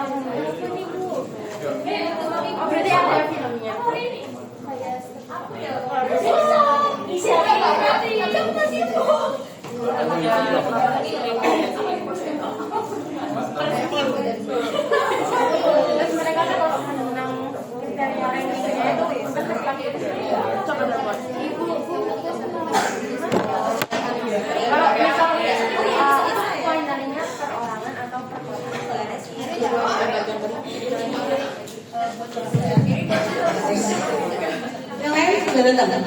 Oh, berarti ada filmnya. Terus mereka kan kalau menang kriteria rankingnya itu coba buat ibu. Kalau misalnya finalnya perorangan atau per kota. Yang lain sudah datang.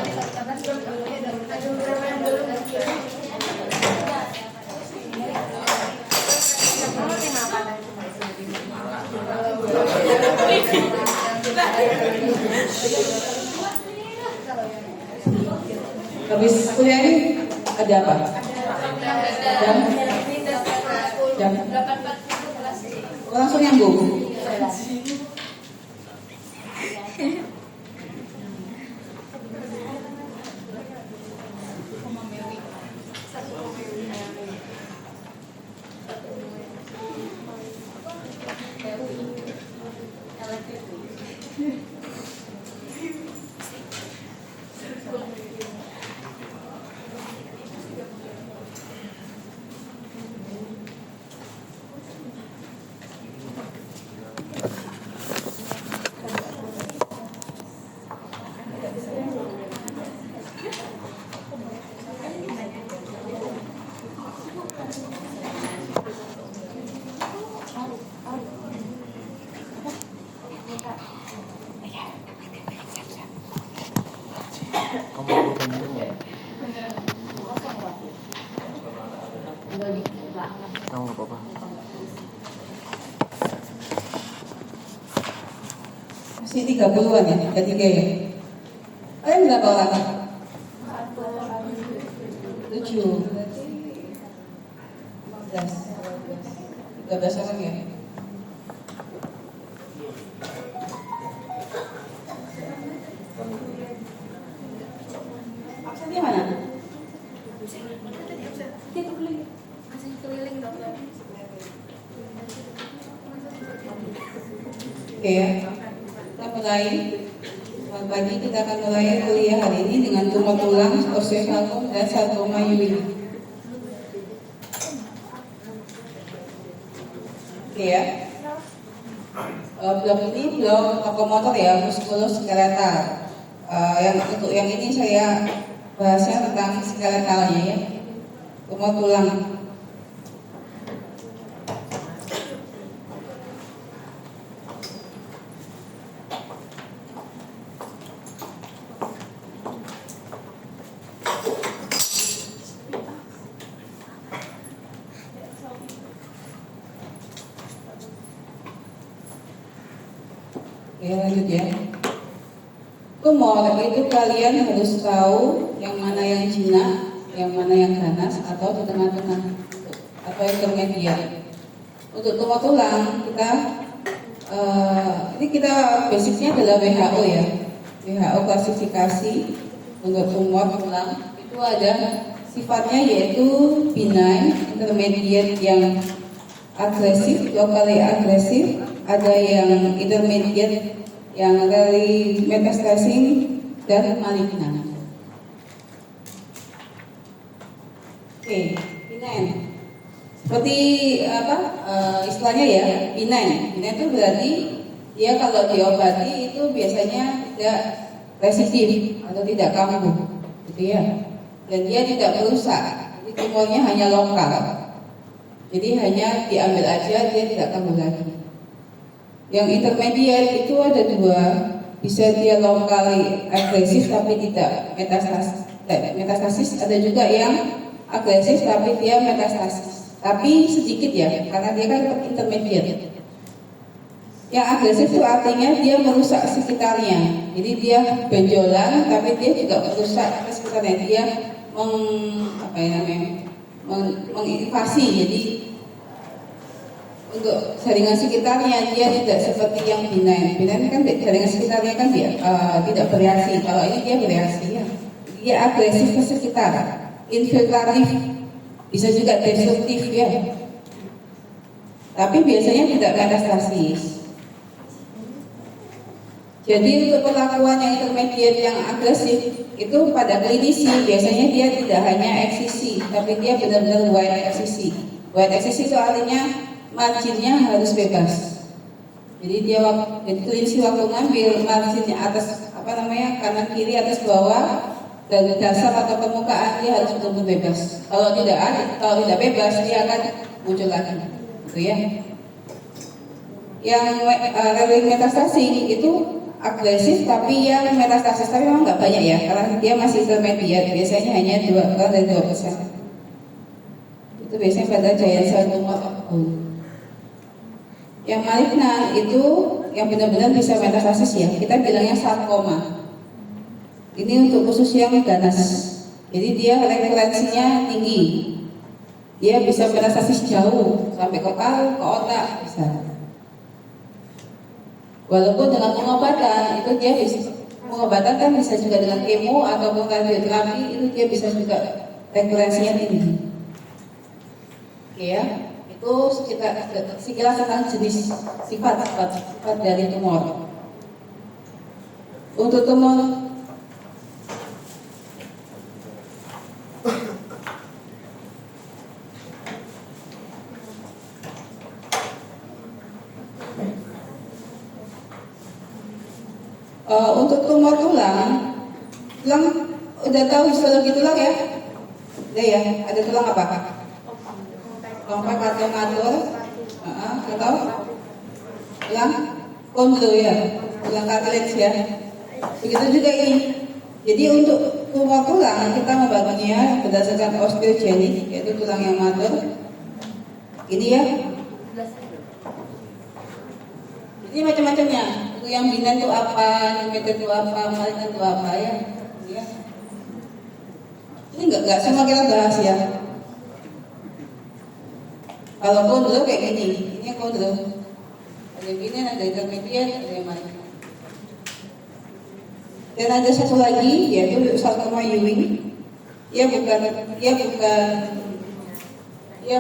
Habis kuliah ini ada apa? Jam? Langsung nyambung. Kamu nggak apa-apa. Masih 30-an ya, 33 ya. Kalian berapa orang? 7. Berarti 13 orang ya. Absennya mana? Oke ya, kita mulai. Selamat pagi, kita akan mulai kuliah hari ini dengan tumor tulang, osteosarkom, dan sarkoma Ewing. Oke ya. Blok ini blok lokomotor ya, muskulus skeletal. Untuk yang ini saya bahasnya tentang skeletalnya ya, tumor tulang. Oke, lanjut ya. Tumor itu kalian harus tahu yang mana yang jinak, yang mana yang ganas atau di tengah-tengah atau intermediate. Untuk tumor tulang ini kita basicnya adalah WHO ya. WHO klasifikasi untuk tumor tulang itu ada sifatnya yaitu benign, intermediate yang agresif, locally agresif, ada yang intermediate yang dari metastasing dan malignan. Oke, benign. Seperti istilahnya ya, benign. Benign itu berarti dia kalau diobati itu biasanya tidak resisif atau tidak kambuh, gitu ya. Dan dia tidak merusak. Jadi tumornya hanya lokal. Jadi hanya diambil aja, dia tidak kambuh lagi. Yang intermediate itu ada dua, bisa dia lokal agresif tapi tidak metastasis. Ada juga yang agresif tapi dia metastasis, tapi sedikit ya, karena dia kan intermediate. Yang agresif itu artinya dia merusak sekitarnya, jadi dia benjolan tapi dia juga merusak sekitarnya, dia menginvasi. Jadi untuk jaringan sekitarnya dia tidak seperti yang benign. Benign kan jaringan sekitarnya kan dia tidak bereaksi. Kalau ini dia bereaksi ya. Dia agresif ke sekitar, infiltratif, bisa juga destruktif ya. tapi biasanya tidak metastasis. Jadi untuk perlakuan yang intermediate yang agresif itu pada klinisi biasanya dia tidak hanya eksisi, tapi dia benar-benar wide eksisi. Wide eksisi itu artinya marginnya harus bebas. Jadi jadi klinisi waktu ngambil marginnya atas kanan kiri atas bawah dan dasar atau permukaan dia harus betul-betul bebas. Kalau tidak bebas dia akan muncul lagi, gitu ya. Yang metastasi itu agresif tapi yang metastasis tapi memang nggak banyak ya, karena dia masih intermediate, biasanya hanya 2%. Itu biasanya pada giant cell tumor of bone. Yang malignan itu yang benar-benar bisa metastasis ya, kita bilangnya sarkoma. Ini untuk khusus yang ganas, jadi dia rekurensinya tinggi, dia bisa metastasis jauh sampai ke paru, ke otak bisa. Walaupun dengan pengobatan itu dia bisa, pengobatan kan bisa juga dengan kemo ataupun radioterapi, itu dia bisa juga rekurensinya tinggi. Oke ya, itu sekilas tentang jenis sifat dari tumor. Untuk tumor untuk tumor tulang udah tahu histologi tulang ya? Udah ya, ada tulang apa? Kompak atau matur? Udah tahu? Tulang kondro ya, tulang cartilage ya. Begitu juga ini. Jadi untuk tumor tulang kita membaginya berdasarkan osteogenik, yaitu tulang yang matur. Ini ya. Ini macam-macamnya. Itu yang binan itu apa, yang meta itu apa, malignan itu apa ya. Ini enggak semua kita bahas ya. Kalau kondro kayak gini, ini kondro. Ada yang binan, ada intermediate, ada yang malignan. Dan ada satu lagi yaitu sarkoma Ewing. Dia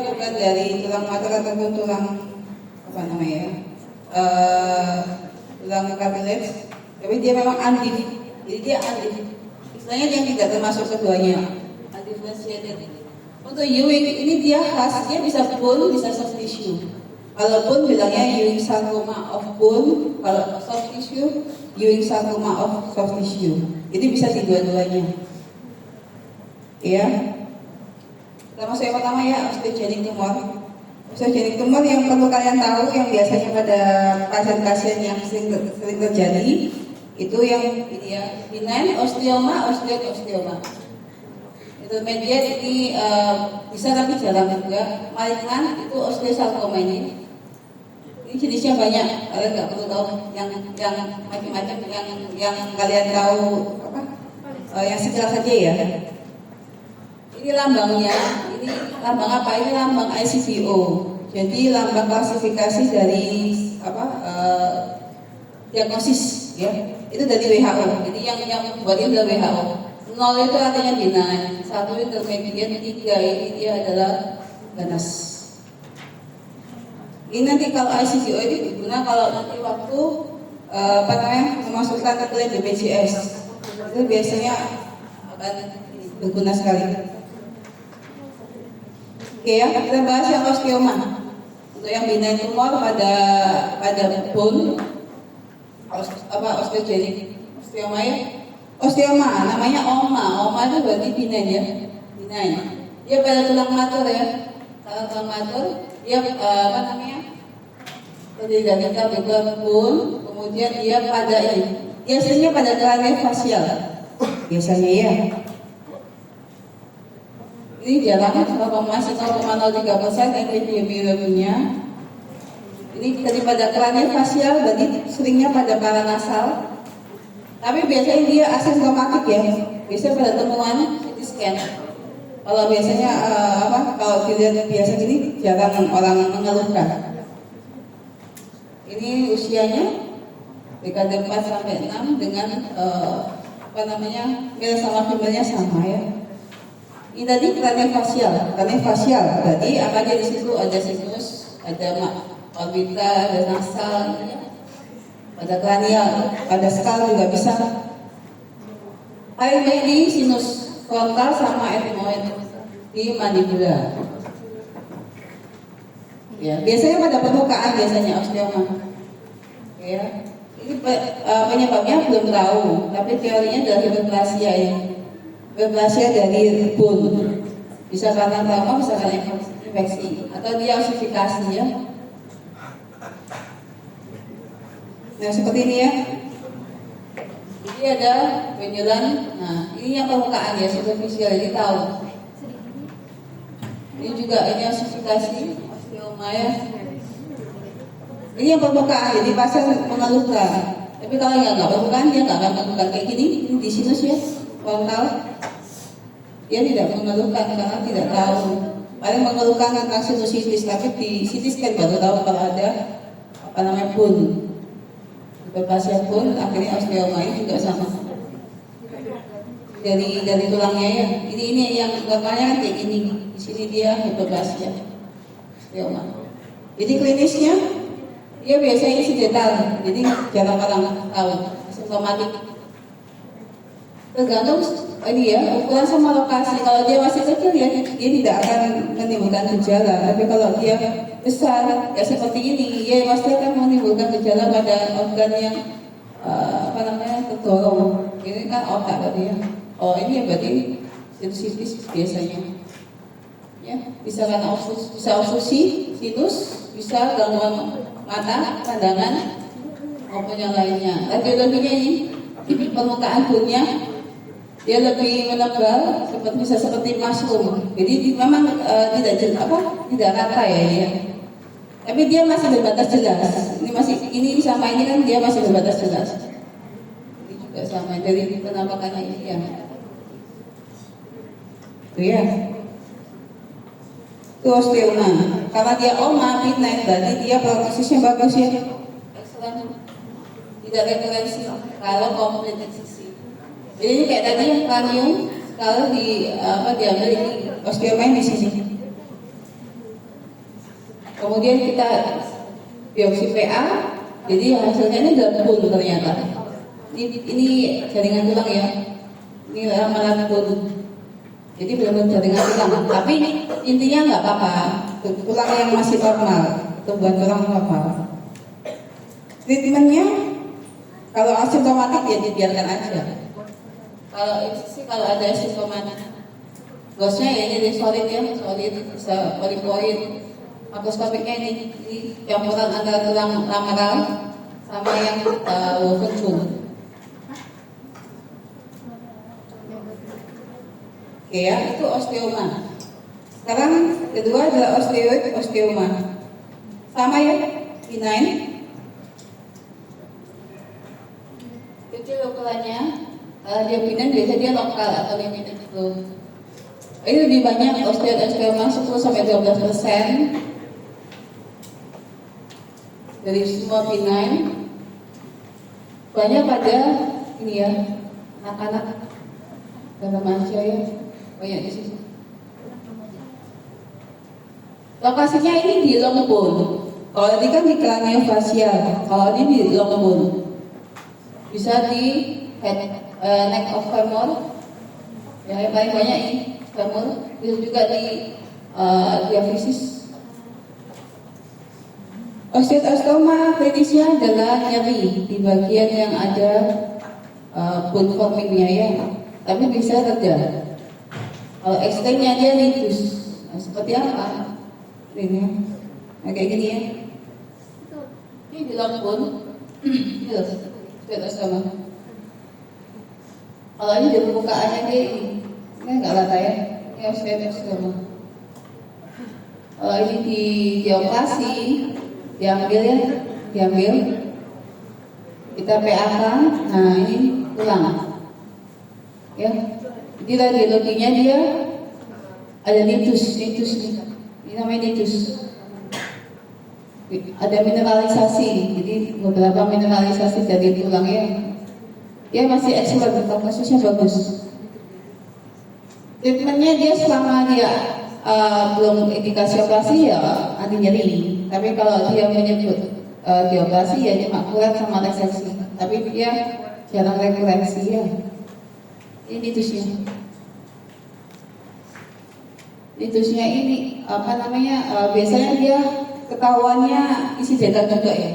bukan dari tulang matur ataupun tulang tulang cartilage, tapi dia memang undif. Jadi dia undif. Istilahnya dia tidak termasuk keduanya. Undifferentiated. Untuk Ewing ini dia khas, dia bisa bone, bisa soft tissue. Kalau bone bilangnya Ewing sarcoma of bone, kalau soft tissue Ewing sarcoma of soft tissue. Jadi bisa di dua-duanya. Ya. Kita masuk yang pertama ya, osteogenic tumor. Osteogenic tumor yang perlu kalian tahu, yang biasanya pada pasien-pasien yang sering terjadi itu yang ini ya, benign osteoma, osteoma. Itu mediate ini bisa tapi jarang juga. Malignan itu osteosarkoma ini. Ini jenisnya banyak, kalian nggak perlu tahu yang macam-macam yang kalian tahu apa? Yang sekilas saja ya. Ini lambangnya, ini lambang apa? Ini lambang ICVO. Jadi lambang klasifikasi dari diagnosis ya. Itu dari WHO. Jadi yang buat ini adalah WHO. 0 itu artinya benign, 1 intermediate, 3 ini dia adalah ganas. Ini nanti kalau ICVO ini berguna kalau nanti waktu memasukkan ke klaim BPJS. Itu biasanya akan berguna sekali. Oke ya, kita bahas yang osteoma. Untuk yang benign tumor pada bone, osteogenic, osteoma ya. Osteoma namanya oma itu berarti benign ya, benign. Dia pada tulang matur ya, tulang matur. Dia terdiri dari bagian bone, kemudian dia pada ini. Biasanya pada craniofacial, biasanya ya. Ini jalannya 0,03% epidemiologinya. Ini daripada craniofacial, berarti seringnya pada paranasal. Tapi biasanya dia asimptomatik ya. Biasanya pada temuan CT scan. Kalau biasanya kalau dilihat biasa gini jarang orang mengeluhkan. Ini usianya dekade 4 sampai 6 dengan male sama female-nya sama ya. Ini tadi craniofacial berarti apa aja di situ, ada sinus, ada orbita, ada nasal, ada kranial, ada skal juga bisa. Paling banyak di sinus frontal sama ethmoid di mandibula. Ya, biasanya pada permukaan biasanya osteoma. Ya, ini penyebabnya belum tahu, tapi teorinya adalah hiperplasia ya. Hiperplasia dari bone, bisa karena trauma, bisa karena infeksi, atau dia osifikasi ya. Nah seperti ini ya. Jadi ada benjolan. Nah ini yang permukaan ya, superficial, ini tahu. Ini juga ini osifikasi, osteoma ya. Ini yang permukaan, jadi pasien mengeluhkan. Tapi kalau yang nggak permukaan dia nggak akan mengeluhkan kayak gini. Ini di sinus ya, frontal. Dia tidak mengeluhkan karena tidak tahu. Paling mengeluhkan tentang sinusitis, tapi di CT scan baru tahu kalau ada apa namanya bone. Hiperplasia pun akhirnya osteoma ini juga sama. Dari tulangnya ya. Ini yang gambarnya kan kayak gini. Di sini dia hiperplasia, osteoma. Jadi klinisnya dia biasanya incidental, jadi jarang orang tahu, simptomatik. Tergantung ini ya, ukuran sama lokasi. Kalau dia masih kecil ya, dia tidak akan menimbulkan gejala. Tapi kalau dia besar, ya seperti ini, ya pasti akan menimbulkan gejala pada organ yang terdorong. Ini kan otak tadi ya. Oh ini ya berarti sinusitis biasanya. Ya, bisa karena obstruksi sinus, bisa gangguan mata, pandangan, maupun yang lainnya. Radiologinya ini di permukaan bunnya dia lebih menebal, bisa seperti mushroom. Jadi memang tidak rata ya dia. Tapi dia masih berbatas jelas. Ini sama ini kan dia masih berbatas jelas. Ini juga sama dari penampakannya ini ya. Itu ya. Itu osteoma. Karena dia oma, benign, berarti dia prognosisnya bagus ya. Excellent. Tidak rekurrensi kalau komplit eksisi. Jadi ini kayak tadi yang kranium, kalau diambil ini osteoma di sini. Kemudian kita biopsi PA, jadi hasilnya ini adalah bone ternyata. Ini jaringan tulang ya. Ini ramalan bone. Jadi benar-benar jaringan tulang. Tapi intinya nggak apa-apa. Tulang yang masih normal, tumbuhan tulang normal. Treatmentnya kalau asimptomatik ya dibiarkan aja. Kalau ada simptomatik, gosnya ya ini solid ya, solid bisa polipoid. Makroskopiknya ini campuran antara tulang lameral sama yang woven. Oke ya, itu osteoma. Sekarang kedua adalah osteoid osteoma. Sama ya, benign. Kecil ukurannya. Dia benign biasanya dia lokal atau limited itu. Ini lebih banyak osteoid osteoma 10-12% dari semua benign. Banyak pada ini ya, anak-anak dan remaja ya, banyak di sini. Lokasinya ini di long bone. Kalau tadi kan di craniofacial, kalau ini di long bone. Bisa di neck of femur, ya yang paling banyak ini femur. Bisa juga di diaphysis. Osteostoma klinisnya adalah nyeri di bagian yang ada bone formingnya ya, tapi bisa reda. Kalau ekstremnya dia litus. Nah, seperti apa? Ini, nah, kayak gini ya. Ini di long bone, osteostoma. Kalau ini di permukaannya ini nggak rata ya. Ini osteostoma. Kalau ini dioperasi, diambil kita PA kan, nah ini tulang ya. Jadi radiologinya dia ada nitus nih, ini namanya nitus. Ada mineralisasi, jadi beberapa mineralisasi dari tulangnya. Dia masih excellent, prognosisnya bagus. Treatmentnya dia selama dia belum indikasi operasi ya anti nyeri. Tapi kalau dia menyebut dioperasi ya cuma kuret sama reseksi, tapi dia jarang rekurrensi ya. Ini mitusnya ini apa namanya? Biasanya dia ketahuannya isi dada juga ya.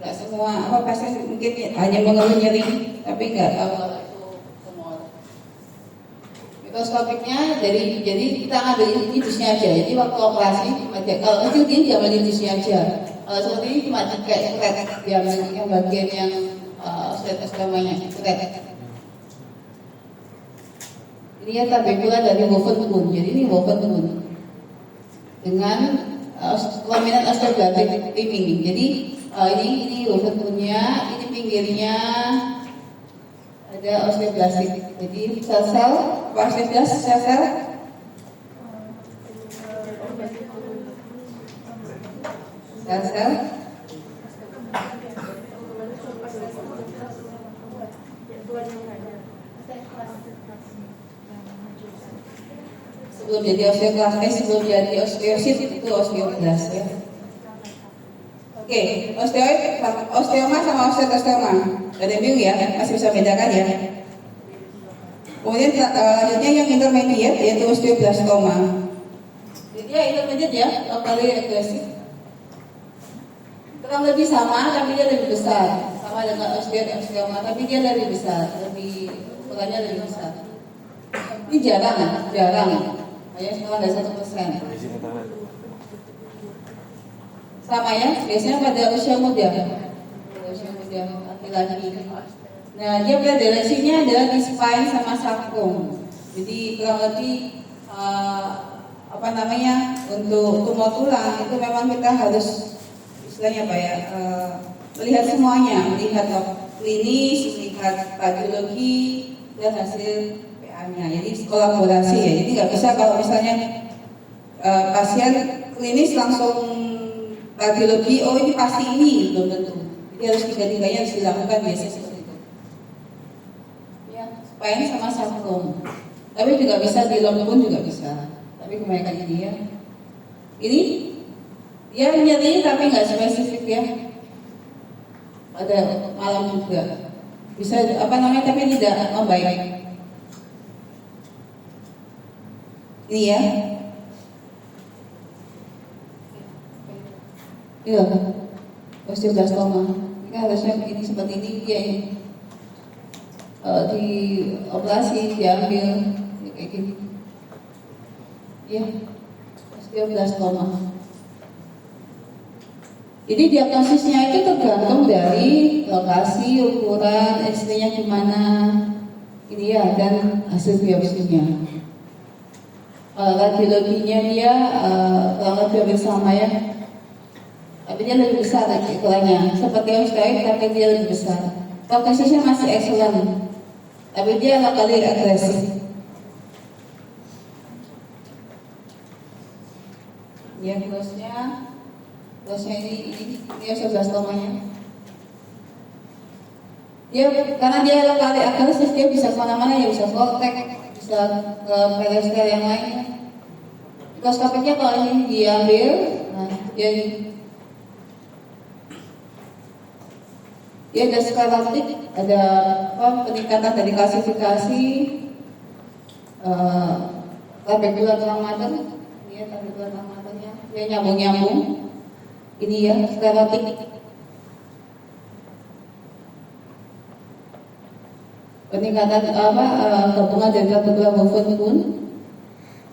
Nggak semua apa pasien mungkin hanya mengeluh nyeri, tapi nggak tahu kalau itu tumor. Mikroskopiknya jadi kita ambil mitusnya aja. Jadi waktu operasi aja. Kalau kecil dia diambil mitusnya aja. Kalau seperti ini cuma kayak kuret, diambil yang bagian yang namanya kuret. Ini ya tabekula dari woven bone. Jadi ini woven bone dengan laminat osteoblastic lining. Jadi ini woven bone-nya, ini pinggirnya ada osteoblastic. Jadi sel-sel osteoblas sel-sel sebelum jadi osteoklastis, sebelum jadi osteosit itu osteoblas ya. Oke, osteoma sama osteoma. Ada bingung ya, masih bisa bedakan ya. Kemudian lanjutnya yang intermediate yaitu osteoblastoma. Jadi ya intermediate ya, lokali agresif. Kurang lebih sama, tapi dia lebih besar. Sama dengan osteoma, tapi dia lebih besar, ukurannya lebih besar. Ini jarang. Hanya sekarang ada 1%. Sama ya, biasanya pada usia muda laki-laki. Nah, dia prevalensinya adalah di spine sama sacrum. Jadi kurang lebih untuk tumor tulang itu memang kita harus istilahnya apa ya, melihat semuanya, melihat klinis, melihat radiologi dan hasil PA-nya. Jadi kolaborasi ya. Jadi nggak bisa kalau misalnya pasien klinis langsung radiologi, oh ini pasti ini, belum tentu. Jadi harus tiga-tiganya harus dilakukan biasanya seperti itu. Ya, spine sama sacrum. Tapi juga bisa di lung pun juga bisa. Tapi kebanyakan ini ya. Ini dia nyeri tapi nggak spesifik ya. Ada malam juga. Bisa tapi tidak membaik. Ini ya. Iya, osteoblastoma. Ini harusnya begini seperti ini dia ini. Di operasi diambil kayak gini. Iya, osteoblastoma. Jadi diagnosisnya itu tergantung dari lokasi, ukuran, X-ray-nya gimana, ini ya, dan hasil biopsinya. Radiologinya dia kurang lebih sama ya. Tapi dia lebih besar ukurannya, seperti osteoid tapi dia lebih besar. Prognosisnya masih excellent, tapi dia lokali agresif. Ya, terusnya ini osteoblastomanya. Dia karena dia lokali agresif, dia bisa kemana-mana ya, bisa kontak, bisa ke periosteal yang lainnya. Mikroskopiknya kalau ini diambil, nah dia ada sklerotik, ada peningkatan dari kalsifikasi, trabekula tulang mater, ini trabekula tulang maternya, dia nyambung, ini ya sklerotik. Peningkatan gabungan dari trabekula woven bone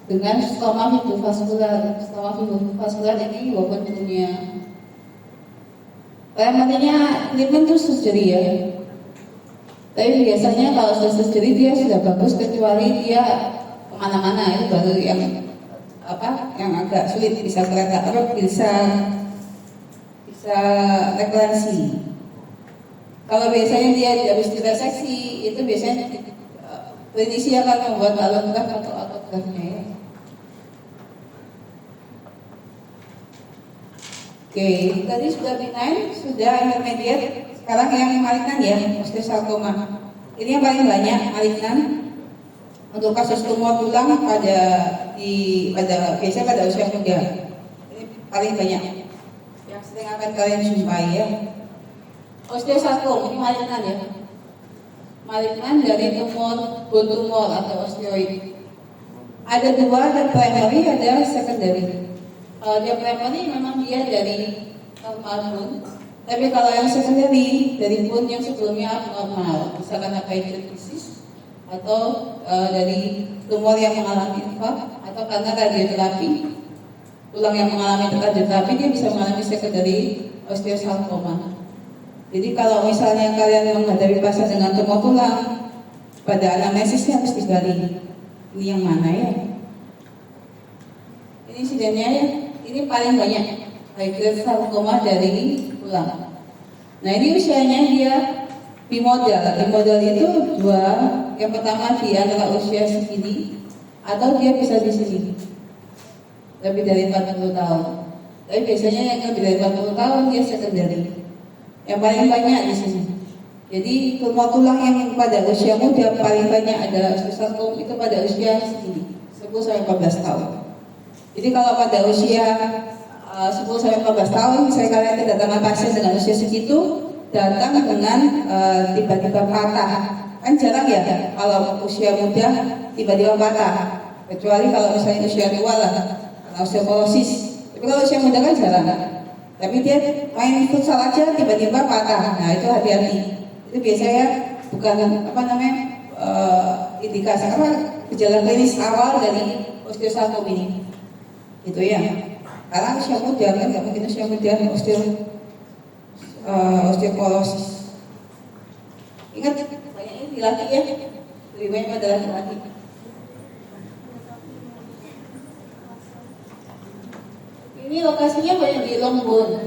dengan stoma fibrovaskular. Stoma fibrovaskular ini woven bone-nya. Primernya treatment itu surgery ya. Tapi biasanya kalau sudah surgery dia sudah bagus, kecuali dia kemana-mana, itu baru yang agak sulit, bisa kereta bisa rekurrensi. Kalau biasanya dia habis direseksi, itu biasanya klinisi akan membuat allograft atau autograftnya ya. Oke, tadi sudah benign, sudah intermediate, sekarang yang malignan ya, osteosarkoma. Ini yang paling banyak malignan untuk kasus tumor tulang biasanya pada usia muda. Ini paling banyak yang sering akan kalian jumpai ya. Osteosarkom ini malignan ya. Malignan dari tumor bone tumor atau osteoid. Ada dua, ada primary, ada secondary. Kalau dia primary memang dia dari normal bone, tapi kalau yang secondary dari bone yang sebelumnya abnormal, misalkan hypertrophic disease atau dari tumor yang mengalami infark atau karena radioterapi, tulang yang mengalami radioterapi dia bisa mengalami secondary osteosarkoma. Jadi kalau misalnya kalian menghadapi pasien dengan tumor tulang, pada anamnesisnya harus digali. Ini yang mana ya? Ini insidennya ya. Ini paling banyak high grade sarkoma dari tulang. Nah ini usianya dia bimodal. Bimodal itu dua. Yang pertama di antara usia segini atau dia bisa di sini lebih dari 40 tahun. Tapi biasanya yang lebih dari 40 tahun dia secondary. Yang paling banyak di sini. Jadi tumor tulang yang pada usia muda paling banyak adalah osteosarkom itu pada usia segini 10 sampai 14 tahun. Jadi kalau pada usia 10 sampai 14 tahun misalnya kalian kedatangan pasien dengan usia segitu datang dengan tiba-tiba patah, kan jarang ya kalau usia muda tiba-tiba patah, kecuali kalau misalnya usia tua lah karena osteoporosis. Tapi kalau usia muda kan jarang. Tapi dia main futsal aja tiba-tiba patah. Nah itu hati-hati. Itu biasanya bukan indikasi gejala klinis awal dari osteosarkom ini. Itu ya. Karena usia muda kan nggak mungkin usia muda osteoporosis. Ingat banyaknya di laki ya. Lebih banyak pada laki-laki. Ini lokasinya banyak di long bone,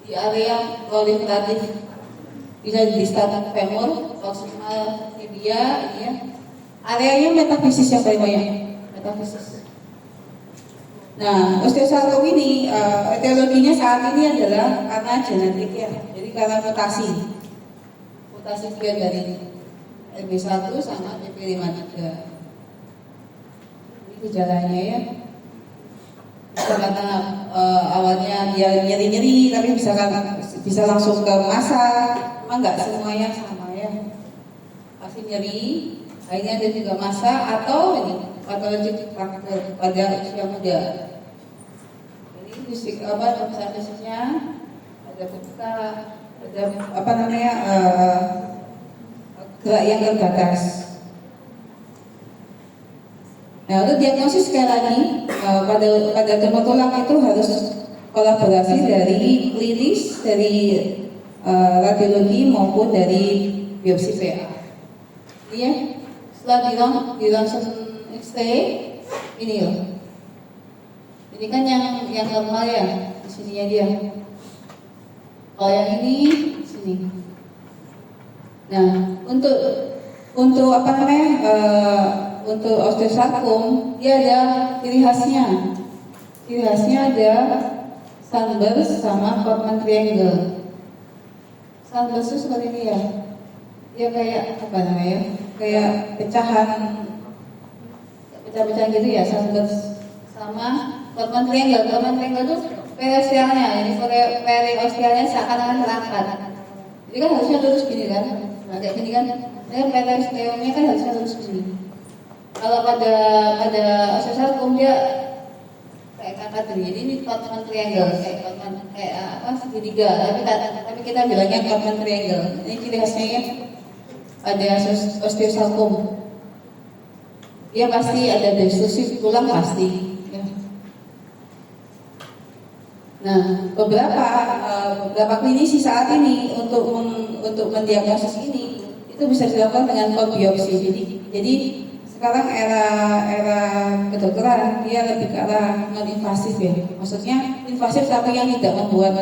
di area proliferatif, bisa di sternum femur, proximal tibia, ini ya. Areanya metafisis yang paling banyak, metafisis. Nah, osteosarkom ini etiologinya saat ini adalah karena genetik ya, jadi karena mutasi gen dari LB1 sama TP53. Ini gejalanya ya. Karena awalnya dia nyeri-nyeri tapi bisa langsung ke masa, memang nggak semuanya sama ya. Pasti nyeri, akhirnya ada juga masa atau ini patologik faktor pada usia muda. Ini fisik fisiknya ada buka, ada gerak yang terbatas. Nah untuk diagnosis sekali lagi pada tumor tulang itu harus kolaborasi dari klinis, dari radiologi maupun dari biopsi PA. Iya, setelah di ronsen X-ray ini loh. Ini kan yang normal ya, di sininya dia. Kalau yang ini di sini. Nah untuk untuk osteosarkom dia ada ciri khasnya. Ciri khasnya ada sunburst sama Codman triangle. Sunburst itu seperti ini ya. Dia kayak kayak pecah-pecahan gitu ya sunburst. Sama Codman triangle. Codman triangle itu periostealnya. Ini periostealnya seakan-akan terangkat. Jadi kan harusnya lurus gini kan. Nah kayak gini kan. Dan periostealnya kan harusnya lurus gini. Kalau pada osteosarkom dia kayak kakak jadi ini Codman triangle kayak segitiga tapi kita bilangnya Codman triangle. Ini ciri khasnya ya pada osteosarkom. Dia pasti ada destruktif tulang pasti. Ya. Nah beberapa klinisi saat ini untuk mendiagnosis ini itu bisa dilakukan dengan core biopsi. Jadi sekarang era kedokteran dia lebih ke arah non invasif ya, maksudnya invasif tapi yang tidak membuat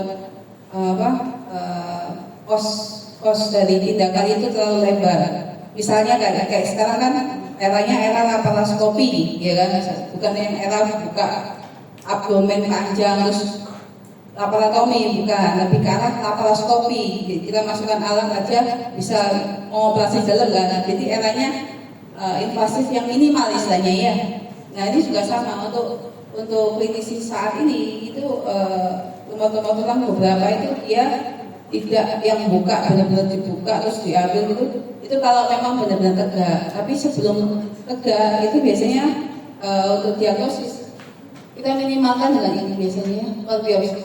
pos dari tindakan itu terlalu lebar. Misalnya kayak sekarang kan eranya era laparoskopi, ya kan, bukan yang era buka abdomen panjang terus laparotomi, bukan, lebih ke arah laparoskopi. Kita masukkan alat aja bisa mengoperasi dalam kan, jadi eranya invasif yang minimal istilahnya ya. Nah ini juga sama untuk untuk klinisi saat ini itu tumor-tumor tulang beberapa itu dia tidak yang buka benar-benar dibuka terus diambil gitu. Itu kalau memang benar-benar tegak. Tapi sebelum tegak itu biasanya untuk diagnosis kita minimalkan dengan ini biasanya code biopsi.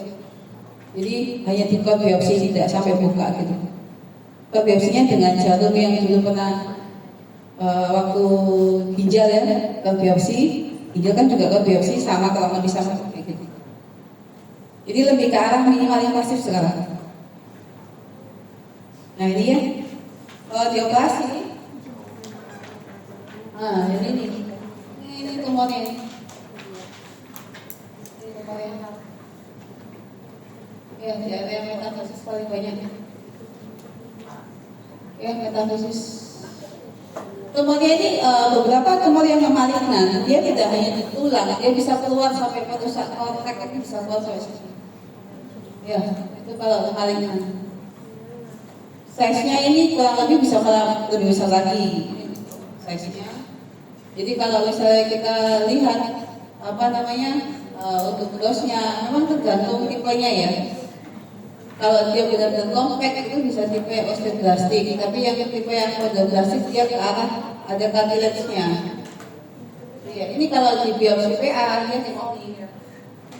Jadi hanya di code biopsi tidak sampai buka gitu. Code biopsinya dengan jarum yang dulu pernah waktu ginjal ya, code biopsi. Ginjal kan juga code biopsi sama kalau nggak bisa kayak gitu. Jadi lebih ke arah minimal invasif sekarang. Nah ini ya, kalau dioperasi, nah ini tumornya ini. Ini tumornya. Ya, di area metastasis paling banyak. Ya, metastasis. Tumornya ini beberapa tumor yang malignan, dia tidak hanya di tulang, dia bisa keluar sampai perusak kontak, bisa keluar sampai sini. Ya, itu kalau malignan. Size-nya ini kurang lebih bisa lebih besar lagi size-nya. Jadi kalau misalnya kita lihat untuk dosnya memang tergantung tipenya ya. Kalau dia benar-benar compact itu bisa tipe osteoblastik, tapi yang tipe yang osteoblastik dia ke arah ada cartilage-nya. Ya, ini kalau di biopsi PA dia ini.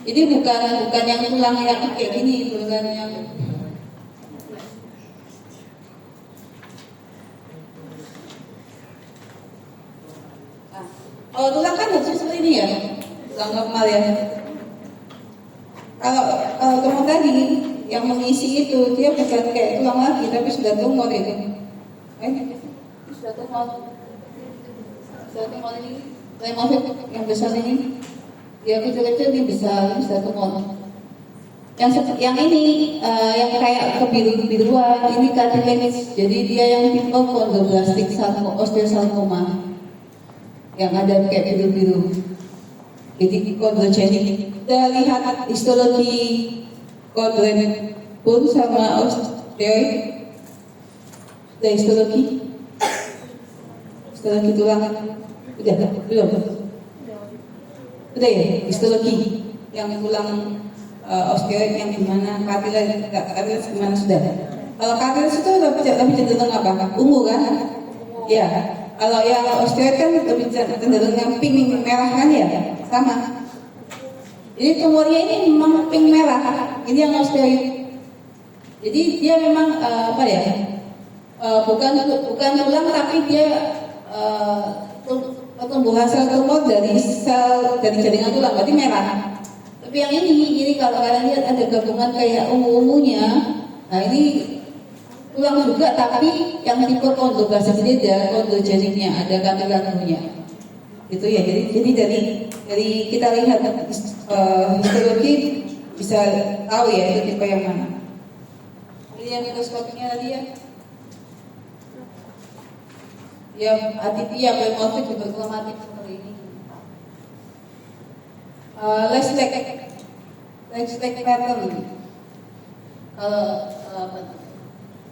Jadi bukan yang tulang yang kayak gini, bukan yang kalau tulang kan harusnya seperti ini ya, tulang normal ya. Kalau tumor tadi yang mengisi itu dia bukan kayak tulang lagi, tapi sudah tumor itu. Sudah tumor ini, lemofit yang besar ini, dia kecil-kecil dia bisa tumor. Yang ini yang kayak kebiru-biruan ini cartilage, jadi dia yang tipe chondroblastic osteosarcoma. Yang ada kayak biru-biru, jadi chondrogenik. Kita lihat histologi chondrogen pun sama osteoid. Ada histologi tulang udah belum? Udah ya, histologi yang tulang osteoid yang gimana, cartilage gimana sudah? Kalau cartilage itu lebih cenderung apa? Ungu kan? Ya. Kalau yang osteoid kan lebih cenderung yang pink merah kan ya, sama. Jadi tumornya ini memang pink merah, ini yang osteoid. Jadi dia memang bukan tulang tapi dia pertumbuhan sel tumor dari jaringan tulang, berarti merah. Tapi yang ini kalau kalian lihat ada gabungan kayak ungu-ungunya, nah ini tulang juga tapi yang tipe chondroblastik, jadi ada chondrogeniknya, ada cartilage-nya. Itu ya. Jadi dari kita lihat histologi bisa tahu ya itu tipe yang mana. Ini yang mikroskopiknya tadi ya. Ya atipia polymorphic hiperchromatic seperti ini. Lex-leg pattern.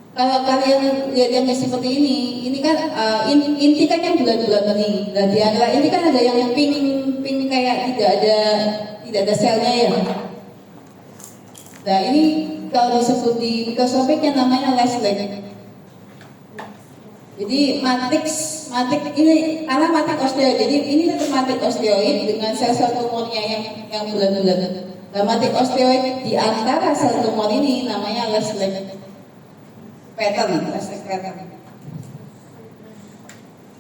Kalau kalian lihat yang seperti ini kan inti kan yang bulat-bulat ini. Dan di antara ini kan ada yang pink kayak tidak ada selnya ya. Nah ini kalau disebut di mikroskopik yang namanya lex-leg. Jadi matrix ini karena matrix osteoid. Jadi ini tetap matrix osteoid dengan sel-sel tumornya yang bulat-bulat. Nah matrix osteoid di antara sel tumor ini namanya lex-leg pattern.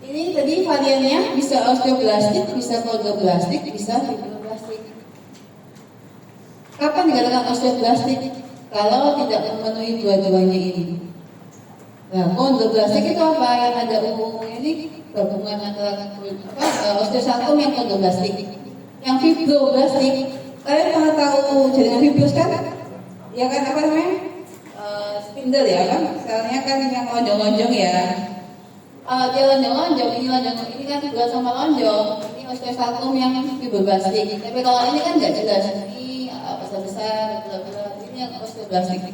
Ini tadi variannya bisa osteoblastik, bisa chondroblastik, bisa fibroblastik. Kapan dikatakan osteoblastik? Kalau tidak memenuhi dua-duanya ini. Nah, chondroblastik itu apa? Yang ada ungu ini gabungan antara osteosarkom yang chondroblastik. Yang fibroblastik, kalian pernah tahu jaringan fibrous kan? Ya kan apa namanya? Spindle ya kan? Selnya kan yang lonjong-lonjong ya. Dia lonjong-lonjong, ini kan buat sama lonjong. Ini osteosarkom yang fibroblastik. Tapi kalau ini kan nggak jelas. Ini besar-besar, bla-bla. Ini yang osteoblastik.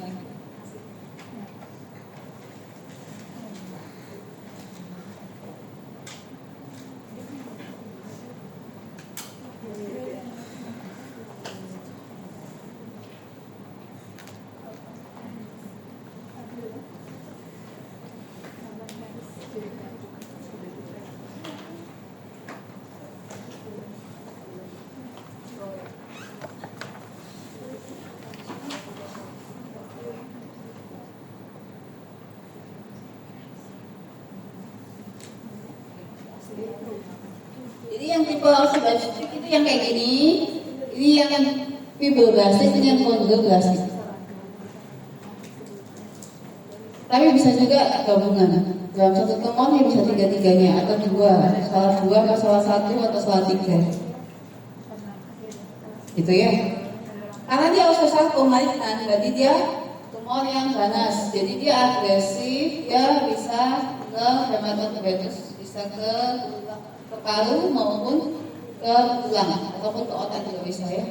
kalau subastrik itu yang kayak gini, ini yang fibroblastik, ini yang kondroblastik. Tapi bisa juga gabungan. Dalam satu tumor ya bisa tiga-tiganya atau dua atau salah satu atau salah tiga. Gitu ya. Karena dia osteosarkom malignan, berarti dia tumor yang ganas. Jadi dia agresif, dia bisa ke hematopoietis, bisa ke paru maupun ke tulang ataupun ke otak juga bisa ya.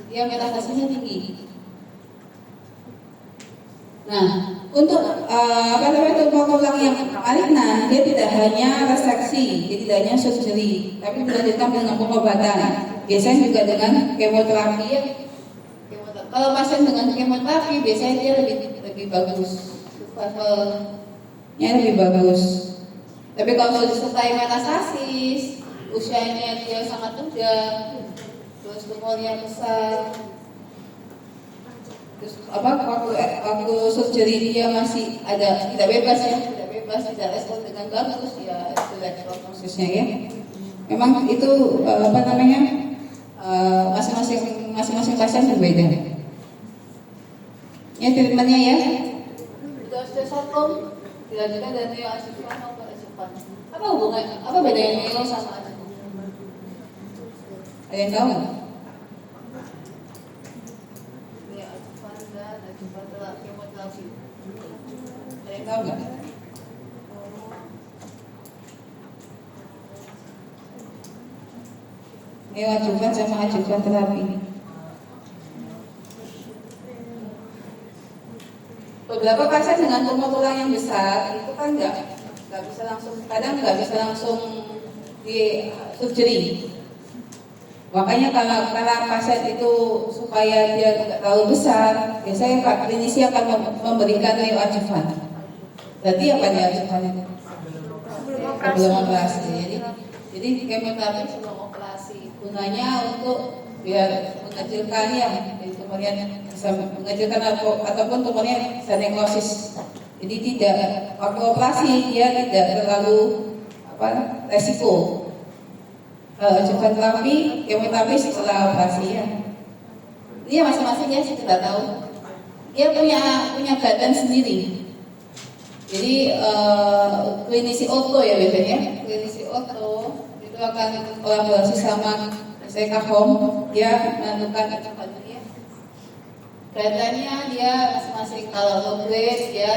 Dia metastasisnya tinggi. Nah, untuk tumor tulang yang malignan, dia tidak hanya reseksi, dia tidak hanya surgery, tapi dilanjutkan dengan pengobatan. Biasanya juga dengan kemoterapi ya. Kalau pasien dengan kemoterapi biasanya dia lebih bagus, survivalnya lebih bagus. Tapi kalau sudah disertai metastasis, usianya dia sangat muda, terus tumornya besar, terus waktu surgery dia masih ada tidak bebas, tidak respon dengan bagus ya, sudah prognosisnya ya. Memang itu masing-masing pasien berbeda. Ya treatmentnya ya. Itu osteosarkom dilanjutkan dari neoadjuvan maupun adjuvan. Apa hubungannya? Apa bedanya neo sama adjuvan? Ada yang tahu? Neoadjuvan dan adjuvan kemoterapi. Ada yang tahu nggak? Neoadjuvan sama adjuvan terapi. Beberapa pasien dengan tumor tulang yang besar itu kan nggak bisa langsung, kadang nggak bisa langsung di surgery. Makanya kalau pasien itu supaya dia tidak terlalu besar, biasanya Pak klinisi akan memberikan neoadjuvan. Berarti apa neoadjuvan itu? Sebelum operasi. Jadi kemoterapi sebelum operasi. Gunanya untuk biar mengecilkan tumornya bisa mengecilkan ataupun tumornya bisa nekrosis. Jadi tidak waktu operasi dia tidak terlalu resiko. Adjuvan terapi, kemoterapi setelah operasi ya. Dia masing-masing ya kita tahu. Dia punya guideline sendiri. Jadi klinisi orto ya biasanya. Klinisi orto itu akan kolaborasi sama SKHOM, dia menentukan adjuvannya. Guideline-nya dia masing-masing. Kalau low grade dia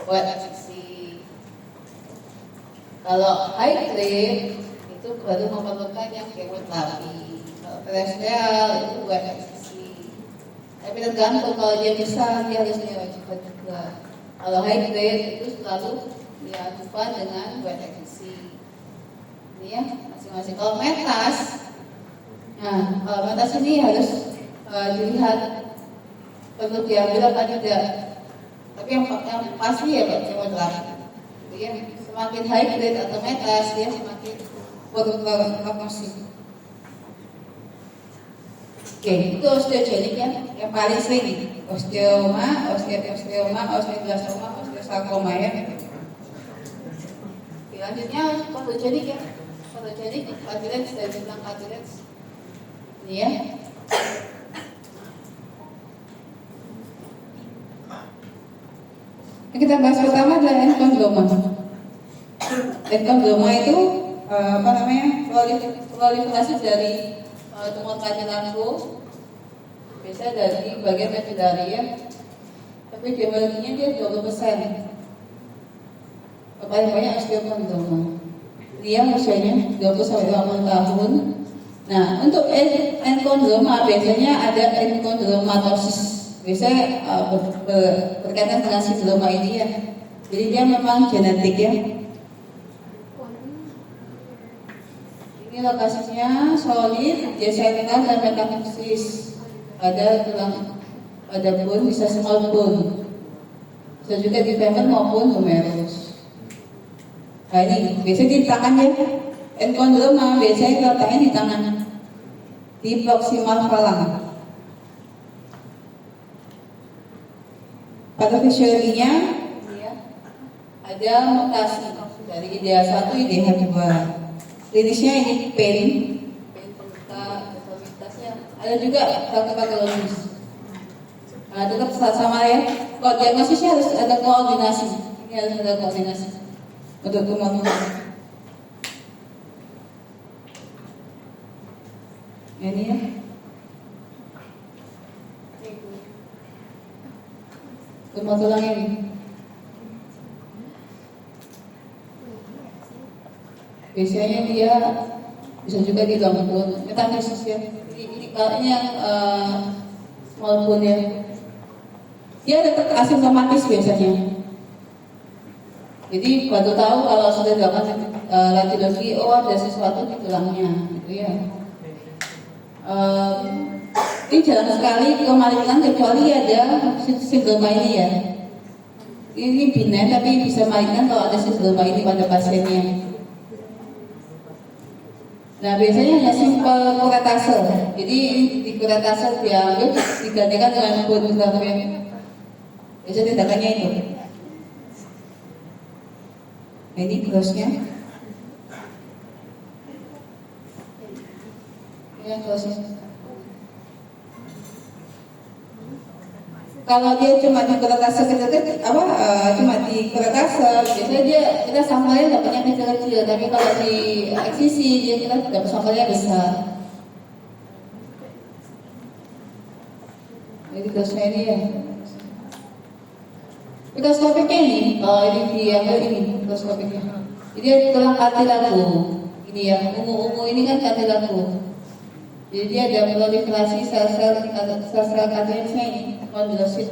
buat aksesi. Kalau high grade itu baru memerlukan yang kemoterapi. Kalau terrestrial itu buat aksesi. Tapi tergantung, kalau dia besar dia harus neoadjuvan juga. Kalau high grade itu selalu neoadjuvan dengan buat aksesi. Ini ya masing-masing. Kalau metas, nah kalau metas ini harus dilihat perlu diambil apa tidak. Tapi yang pasti ya Pak kemoterapi. Ya, semakin high grade atau metas dia semakin prognosis. Oke, itu osteogenik ya, yang paling sering osteoma, osteoblastoma, osteosarkoma ya. Selanjutnya fotogenik ya, fotogenik cartilage dan bintang cartilage. Ini ya. Kita bahas pertama adalah enkondroma. Enkondroma itu proliferasi dari tumor kancing lambung, biasa dari bagian medullary ya. Tapi demografisnya dia 20%. Paling banyak osteokondroma. Dia usianya 20-50 tahun. Nah, untuk enkondroma biasanya ada enkondromatosis. Biasanya berkaitan dengan sindroma ini ya. Jadi dia memang genetik ya. Ini lokasinya solid, biasanya dan metafisis. Ada tulang, ada bone, bisa small bone. Bisa juga di femur maupun humerus. Nah ini biasanya di tangan ya. Enkondroma biasanya letaknya di tangan, di proximal phalanx. Patofisiologinya ada mutasi dari IDH1 IDH2. Klinisnya ini pain, Ada juga farmakologis. Nah, tetap sama ya. Kalau diagnosisnya harus ada koordinasi. Ini harus ada koordinasi untuk teman-teman. Ini ya. Tulang ini. Biasanya dia bisa juga di lambung, metafisis ya. Ini yang small bone ya. Dia tetap asimptomatis biasanya. Jadi baru tahu kalau sudah dilakukan radiologi, oh ada sesuatu di tulangnya, gitu ya. Ini jarang sekali kemalikan kecuali ada sindroma ini ya. Ini benign tapi bisa malikan kalau ada sindroma ini pada pasiennya. Nah biasanya hanya simpel kuretase. Jadi di kuretase diambil digantikan dengan bone graft. Biasanya tindakannya itu. Ini close-nya. Ini close-nya. Kalau dia cuma di kuretase kecil-kecil, cuma di kuretase, biasanya dia kita sampelnya dapatnya kecil-kecil, tapi kalau di eksisi dia kita dapat sampelnya besar. Jadi close-nya ini ya. Mikroskopiknya ini, ini diambil ini mikroskopiknya. Jadi tulang kartilago, ini ya, ungu-ungu ini kan kartilago. Jadi dia ada proliferasi sel-sel kartilagenya ini, kondrosit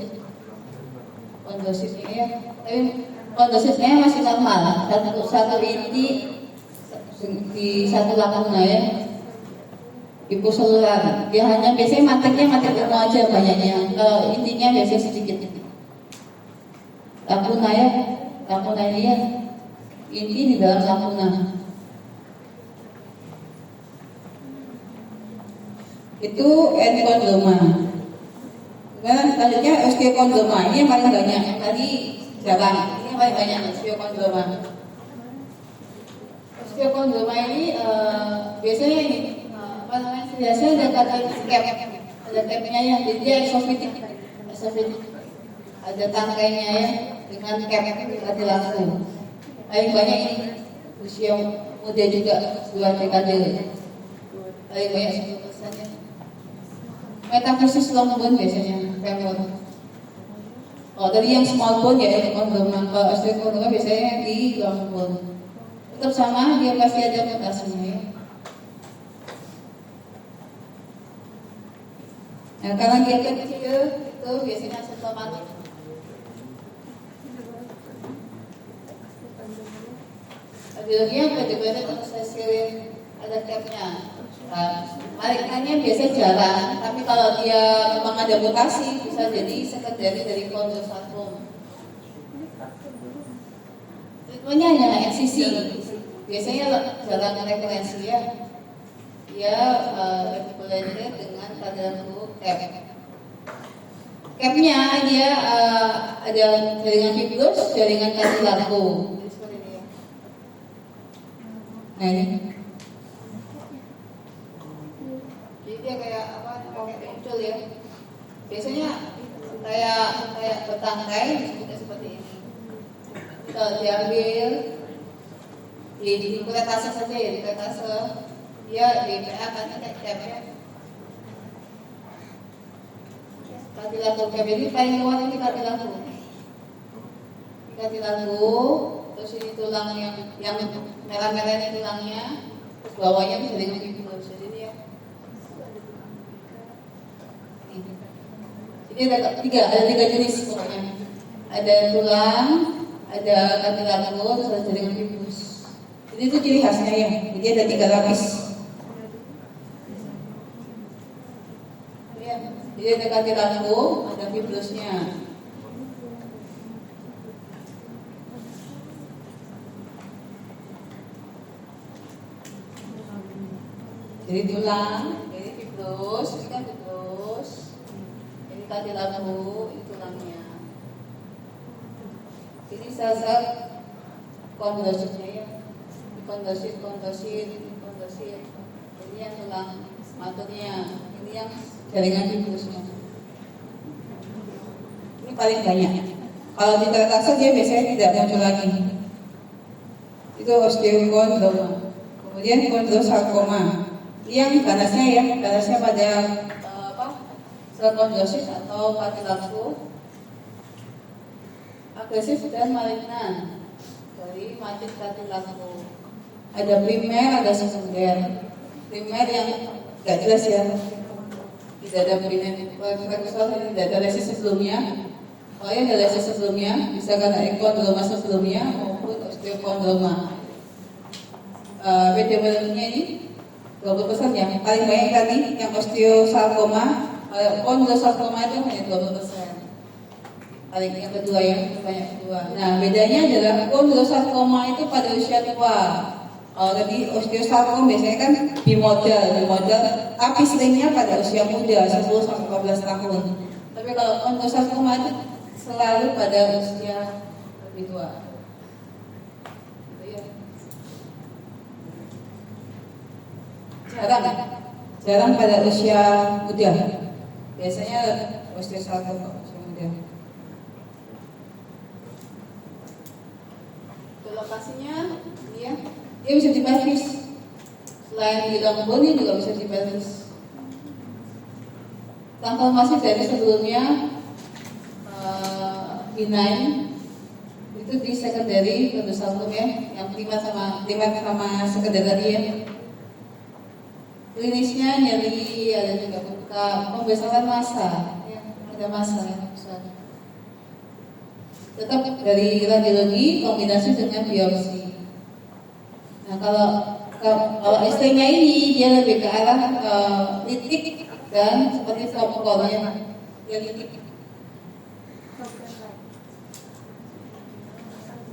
ini ya. Tapi kondrositnya masih normal, satu inti di satu lakuna ya. Hiposelular, dia hanya biasanya mateknya matek ungu aja banyaknya. Kalau intinya biasanya sedikit. Lakuna ya, lakuna ini ya, inti di dalam lakuna. Itu endokondroma. Dan selanjutnya osteokondroma, ini yang paling banyak. Yang tadi jarang, ini yang paling banyak osteokondroma. Osteokondroma ini biasanya ini biasanya ada kata cap, ada capnya ya, jadi dia exophytic. Ada tangkainya ya dengan cap kartilago. Paling banyak ini usia muda juga 2 dekade. Paling banyak 10% ya. Metafisis long bone biasanya femur. Oh tadi yang small bone ya endokondroma, kalau osteokondroma biasanya di long bone. Tetap sama, dia pasti ada mutasinya ya. Nah karena dia kecil itu biasanya asimptomatik. Radiologinya beda-beda terus hasilin ada capnya. Malikannya biasanya jarang, tapi kalau dia memang ada mutasi bisa jadi sekunderi dari kondrosarkom. Treatmentnya hanya eksisi. Biasanya jarang referensi ya. Dia referensi dengan kardiologi cap. Capnya dia ada jaringan fibrus, jaringan kardilago. Nah ini. Jadi dia kayak muncul ya. Biasanya kayak bertangkai disebutnya seperti ini. Kalau diambil di kuretase saja ya, di kuretase dia di PA kan kayak capnya. Kartilago cap ini paling luar ini kartilago. Kartilago, terus ini tulang yang merah-merah ini tulangnya, terus bawahnya bisa dengan fibrus. Jadi ya. Jadi ada tiga jenis pokoknya. Ada tulang, ada kartilago, terus ada jaringan fibrus. Jadi itu ciri khasnya ya. Jadi ada 3 lapis. Ya. Jadi ada kartilago, ada fibrusnya. Jadi tulang, jadi fibrus, ini kan fibrus, ini kartilago, ini tulangnya. Ini sel-sel kondrositnya ya, kondosit. Ini yang tulang matanya. Ini yang jaringan difusnya. Ini paling banyak. Kalau di teratasel dia biasanya tidak muncul lagi. Itu osteokondroma. Kemudian kondrosarkoma. Yang ganasnya pada sel kondrosit atau patilaku, agresif dan malignan dari matic patilaku. Ada primer, ada sekunder. Primer yang nggak jelas ya, tidak ada primer, tidak ada lesis sebelumnya. Kalau yang ada lesis sebelumnya, bisa karena ekondroma sebelumnya maupun osteokondroma. Epidemiologinya ini 20% ya. Paling banyak tadi yang osteosarkoma, kondrosarkoma itu hanya 20%. Paling yang kedua ya, banyak kedua. Nah, bedanya adalah kondrosarkoma itu pada usia tua. Kalau tadi osteosarkoma biasanya kan bimodal, tapi seringnya pada usia muda, 10-14 tahun. Tapi kalau kondrosarkoma itu selalu pada usia lebih tua. Jarang pada usia muda. Biasanya osteosarkoma usia muda. Lokasinya dia bisa di pelvis. Selain di dalam bone juga bisa di pelvis. Transformasi dari sebelumnya benign itu di secondary kondrosarkoma ya, yang primer sama secondary tadi ya. Klinisnya nyeri, ada juga bengkak, pembesaran massa, ya, ada massa ya, besar. Tetap dari radiologi kombinasi dengan biopsi. Nah kalau istrinya ini dia lebih ke arah litik dan seperti fotokolnya, dia litik.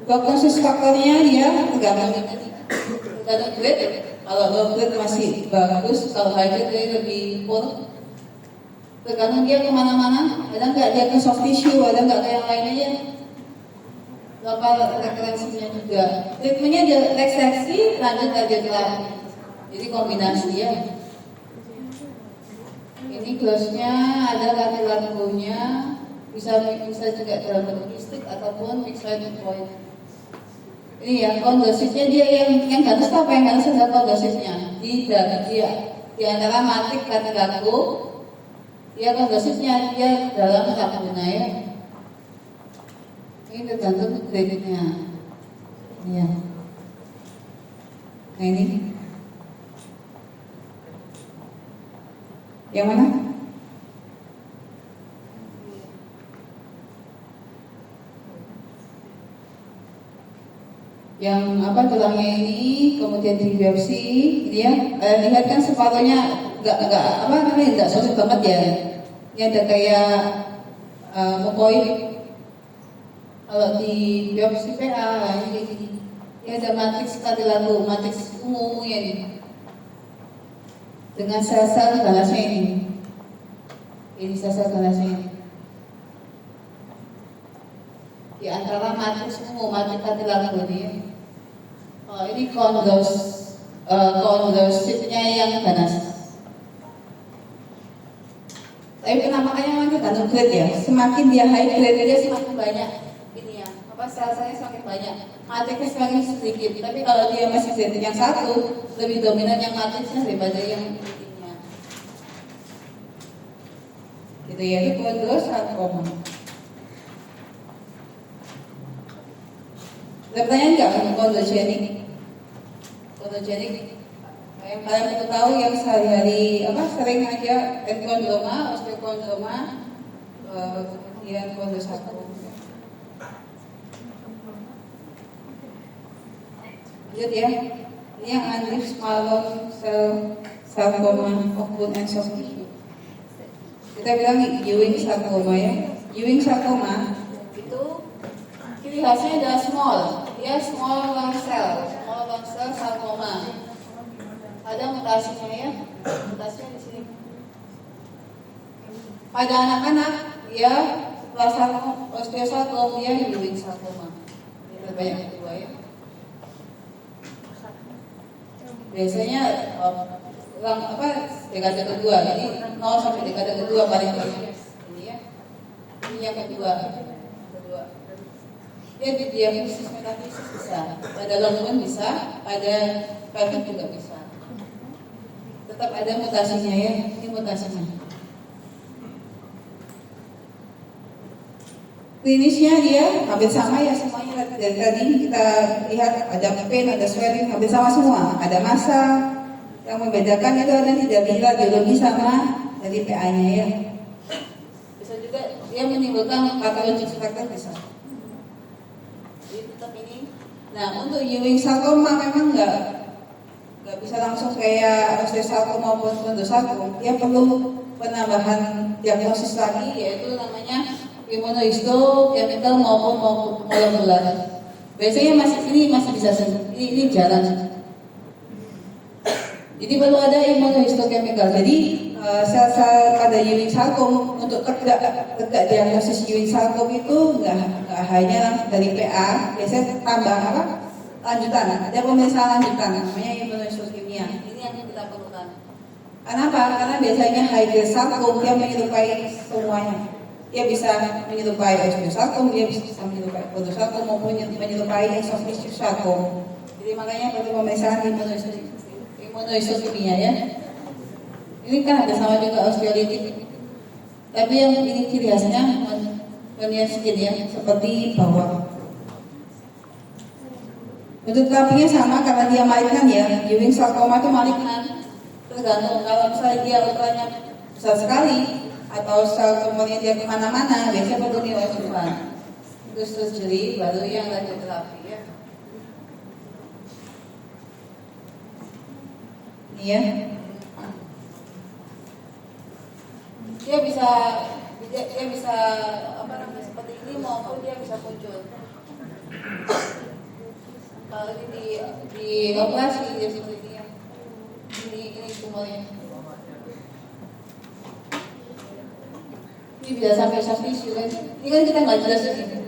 Prognosis faktornya dia tergantung grade. Kalau low grade masih bagus, kalau high grade dia lebih poor. Tergantung dia kemana-mana, ada nggak dia ke soft tissue, ada nggak ke yang lainnya. Lokal referensinya juga. Treatmentnya dia reseksi, lanjut radioterapi. Jadi kombinasi ya. Ini dosnya ada radiolakunya, bisa juga dalam bentuk stick ataupun fixed point. Ini ya kondosisnya dia yang ganas apa yang ganas adalah kondosisnya di antara matik katilaku, dia kondosisnya dia dalam laguna ya. Ini tergantung grade-nya. Ya. Nah ini yang mana? Yang tulangnya ini kemudian di biopsi dia lihat kan separuhnya nggak solid banget ya. Ini ada kayak mukoid. Kalau di biopsi PA ini kayak gini. Ini ada matriks katilaku, matriks ungu ya ini. Dengan sel-sel ganasnya ini. Ini sel-sel ganasnya ini. Di antara matriks ungu, matriks katilaku ini. Ini kondrositnya yang ganas. Tapi penampakannya memang tergantung grade ya. Semakin dia high grade dia semakin banyak ini ya. Sel-selnya semakin banyak. Matriksnya semakin sedikit. Tapi kalau dia masih grade yang satu, lebih dominan yang matriksnya daripada yang intinya. Gitu ya, itu kondrosarkoma. Ada pertanyaan nggak mengenai kondrogenik? Yang kalian perlu tahu yang sehari-hari sering aja enkondroma, osteokondroma, kemudian kondrosarkoma. Lanjut ya, ini yang Andrews Malone cell sarcoma of bone and soft tissue. Kita bilang Ewing sarcoma ya. Ewing sarcoma itu ciri khasnya adalah small, dia small lung cell sarcoma. Ada mutasinya ya, mutasinya di sini. Pada anak-anak dia setelah osteosarkoma dia Ewing sarcoma. Ini banyak kedua ya. Biasanya dekade kedua, jadi 0 sampai dekade kedua paling banyak ini ya. Ini yang kedua. Dia diagnosis metafisis bisa, pada lengkung bisa, pada pelvic juga bisa. Tetap ada mutasinya ya, ini mutasinya. Klinisnya dia hampir sama ya semuanya. Dari tadi kita lihat ada pain, ada swelling, hampir sama semua. Ada massa. Yang membedakan itu ada tidak bila biologi sama dari PA-nya ya. Bisa juga dia menimbulkan patologik factor bisa. Jadi tetap ini. Nah untuk Ewing sarcoma memang nggak bisa langsung kayak osteosarcoma maupun chondrosarcoma. Dia perlu penambahan diagnosis lagi yaitu namanya immunohistochemical maupun molekuler. Biasanya ini masih bisa ini jarang. Jadi perlu ada immunohistochemical. Jadi sel-sel pada Ewing sarcoma untuk tegak diagnosis Ewing sarcoma itu nggak hanya langsung dari PA. Biasanya tambah apa? Lanjutan. Ada pemeriksaan lanjutan namanya immunohistochemia. Ini yang kita perlukan. Kenapa? Karena biasanya high grade sarcoma yang menyerupai semuanya. Dia bisa menyerupai osteosarcoma, dia bisa menyerupai chondrosarcoma maupun menyerupai esophageal sarcoma. Jadi makanya perlu pemeriksaan immunohistochemia ya. Ini kan ada sama juga osteolitik. Tapi yang ini ciri khasnya conical skin ya, seperti bawah. Untuk terapinya sama karena dia malignan ya. Ewing sarcoma itu malignan. Tergantung kalau misalnya dia ukurannya besar sekali atau sel tumornya dia kemana-mana, biasanya perlu neoadjuvan. Terus surgery baru yang lanjut terapi ya. Ini ya. Dia bisa apa namanya seperti ini maupun dia bisa muncul. Kalau ini di operasi dia seperti ini ya. Ini tumornya. Ini bisa sampai soft tissue kan? Ini kan kita nggak jelas ini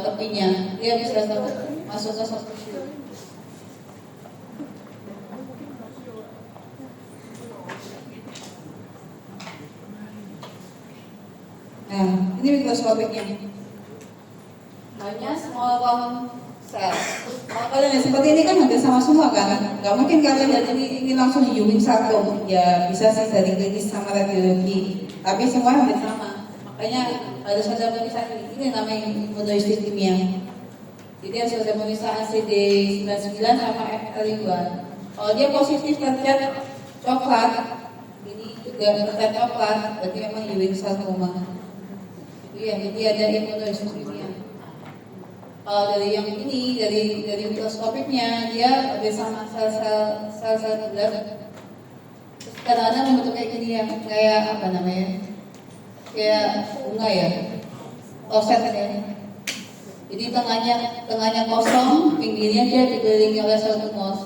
tepinya. Dia bisa masuk ke soft tissue. Nah, ini mikroskopiknya. Hanya small round cell. Kalau kalian seperti ini kan hampir sama semua kan? Gak mungkin kalian lihat ini langsung di Ewing sarcoma. Ya bisa sih dari klinis sama radiologi. Tapi semua hampir sama. Makanya harus ada pemeriksaan ini namanya immunohistochemia. Jadi harus ada pemeriksaan CD99 sama FL1. Kalau dia positif terlihat coklat, ini juga terlihat coklat, berarti memang Ewing sarcoma. Ya, jadi ada immunohistochemia. Kalau dari yang ini, dari mikroskopiknya dia bersama sel-sel blood. Terus kadang-kadang membentuk kayak gini ya, kayak apa namanya? Kayak bunga ya, roset ya. Jadi tengahnya kosong, pinggirnya dia dikelilingi oleh sel tumor.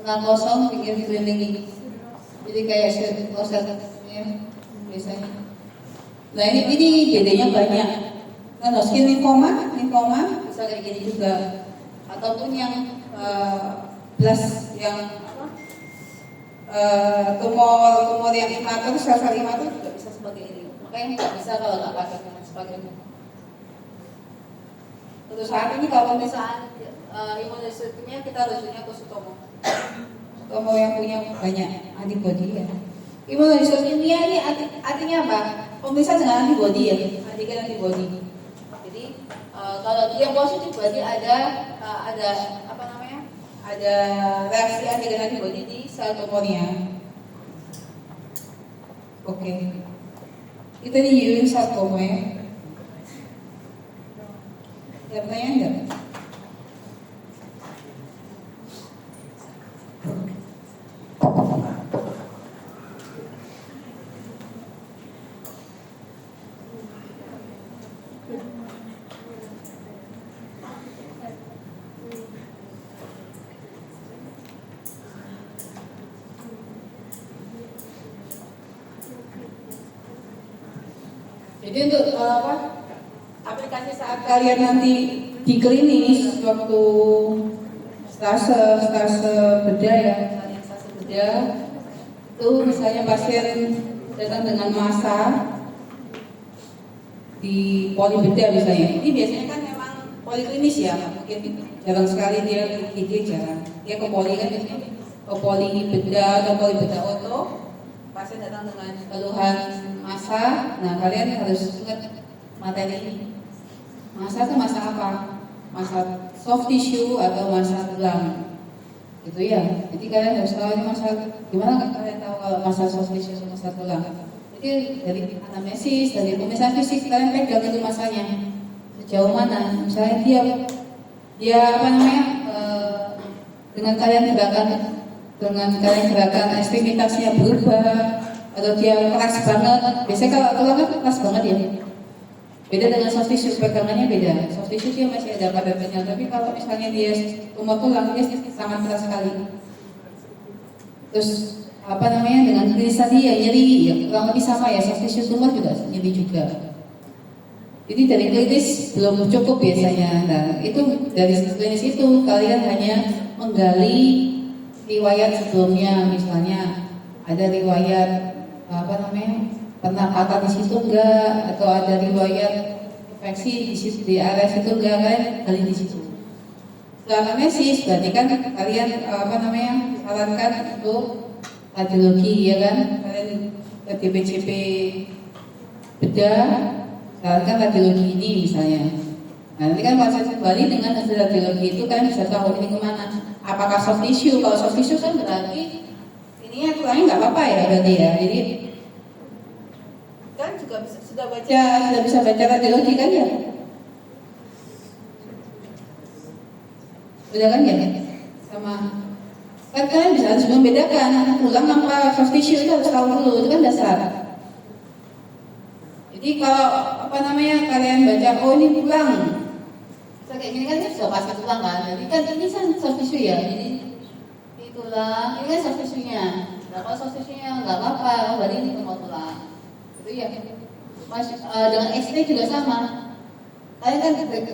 Tengah kosong, pinggir dikelilingi. Jadi kayak roset ya, biasanya. Nah ini gedenya banyak. Non-Hodgkin lymphoma bisa kayak gini juga. Ataupun yang blast yang tumor yang imatur, sel-sel imatur juga bisa seperti ini. Makanya nggak bisa kalau nggak pakai dan sebagainya. Untuk saat ini kalau pemeriksaan imunohistochemia kita rujuknya ke Sutomo. Sutomo yang punya banyak antibody ya. Imunohistochemia ini artinya apa? Pemeriksaan dengan antibody ya, antigen antibody. Jadi kalau dia positif berarti ada apa namanya? Ada reaksi antigen antibody di sel tumornya. Oke. Itu di Ewing sarcoma ya. Ada pertanyaan enggak? Jadi untuk aplikasi saat kalian nanti di klinis waktu stase bedah ya, stase bedah itu misalnya pasien datang dengan massa di poli bedah misalnya, ini biasanya kan memang poliklinis ya, mungkin jarang sekali dia ke IGD, jarang dia ke poli kan biasanya ke poli bedah atau poli bedah oto. Pasien datang dengan keluhan massa, nah kalian harus ingat materi ini. Massa itu massa apa? Massa soft tissue atau massa tulang, gitu ya. Jadi kalian harus tahu ini massa, gimana kalian tahu kalau massa soft tissue atau massa tulang? Jadi dari anamnesis, dari pemeriksaan fisik kalian pegang itu masanya sejauh mana. Misalnya dia apa namanya dengan kalian gerakan ekstremitasnya berubah atau dia keras banget. Biasanya kalau tulang kan keras banget ya. Beda dengan soft tissue, pegangannya beda. Soft tissue dia masih ada padatnya, tapi kalau misalnya dia tumor tulang dia sangat keras sekali. Terus apa namanya dengan klinis tadi ya nyeri, ya kurang lebih sama ya, soft tissue tumor juga nyeri juga. Jadi dari klinis belum cukup biasanya. Nah itu dari klinis itu kalian hanya menggali riwayat sebelumnya, misalnya ada riwayat apa namanya pernah patah di situ enggak, atau ada riwayat infeksi di situ di area situ enggak, kalian gali di situ. Setelah anamnesis berarti kan kalian apa namanya sarankan untuk radiologi ya kan, kalian ke DPCP bedah, sarankan radiologi ini misalnya. Nah, nanti kan proses kembali dengan hasil radiologi itu kalian bisa tahu ini kemana. Apakah soft tissue? Kalau soft tissue kan berarti ininya tulangnya nggak apa-apa ya berarti ya. Jadi kan juga sudah bisa baca radiologi kan ya? Udah kan ya? Sama kan kalian bisa harus membedakan tulang apa soft tissue, itu harus tahu dulu, itu kan dasar. Jadi kalau apa namanya kalian baca oh ini tulang, kayak gini kan sudah pasti tulang kan, jadi kan ini kan soft tissue ya, jadi ini tulang, ini kan soft tissue-nya. Nah kalau soft tissue-nya nggak apa-apa, berarti ini tumor tulang. Itu ya. Dengan X-ray juga sama. Kalian kan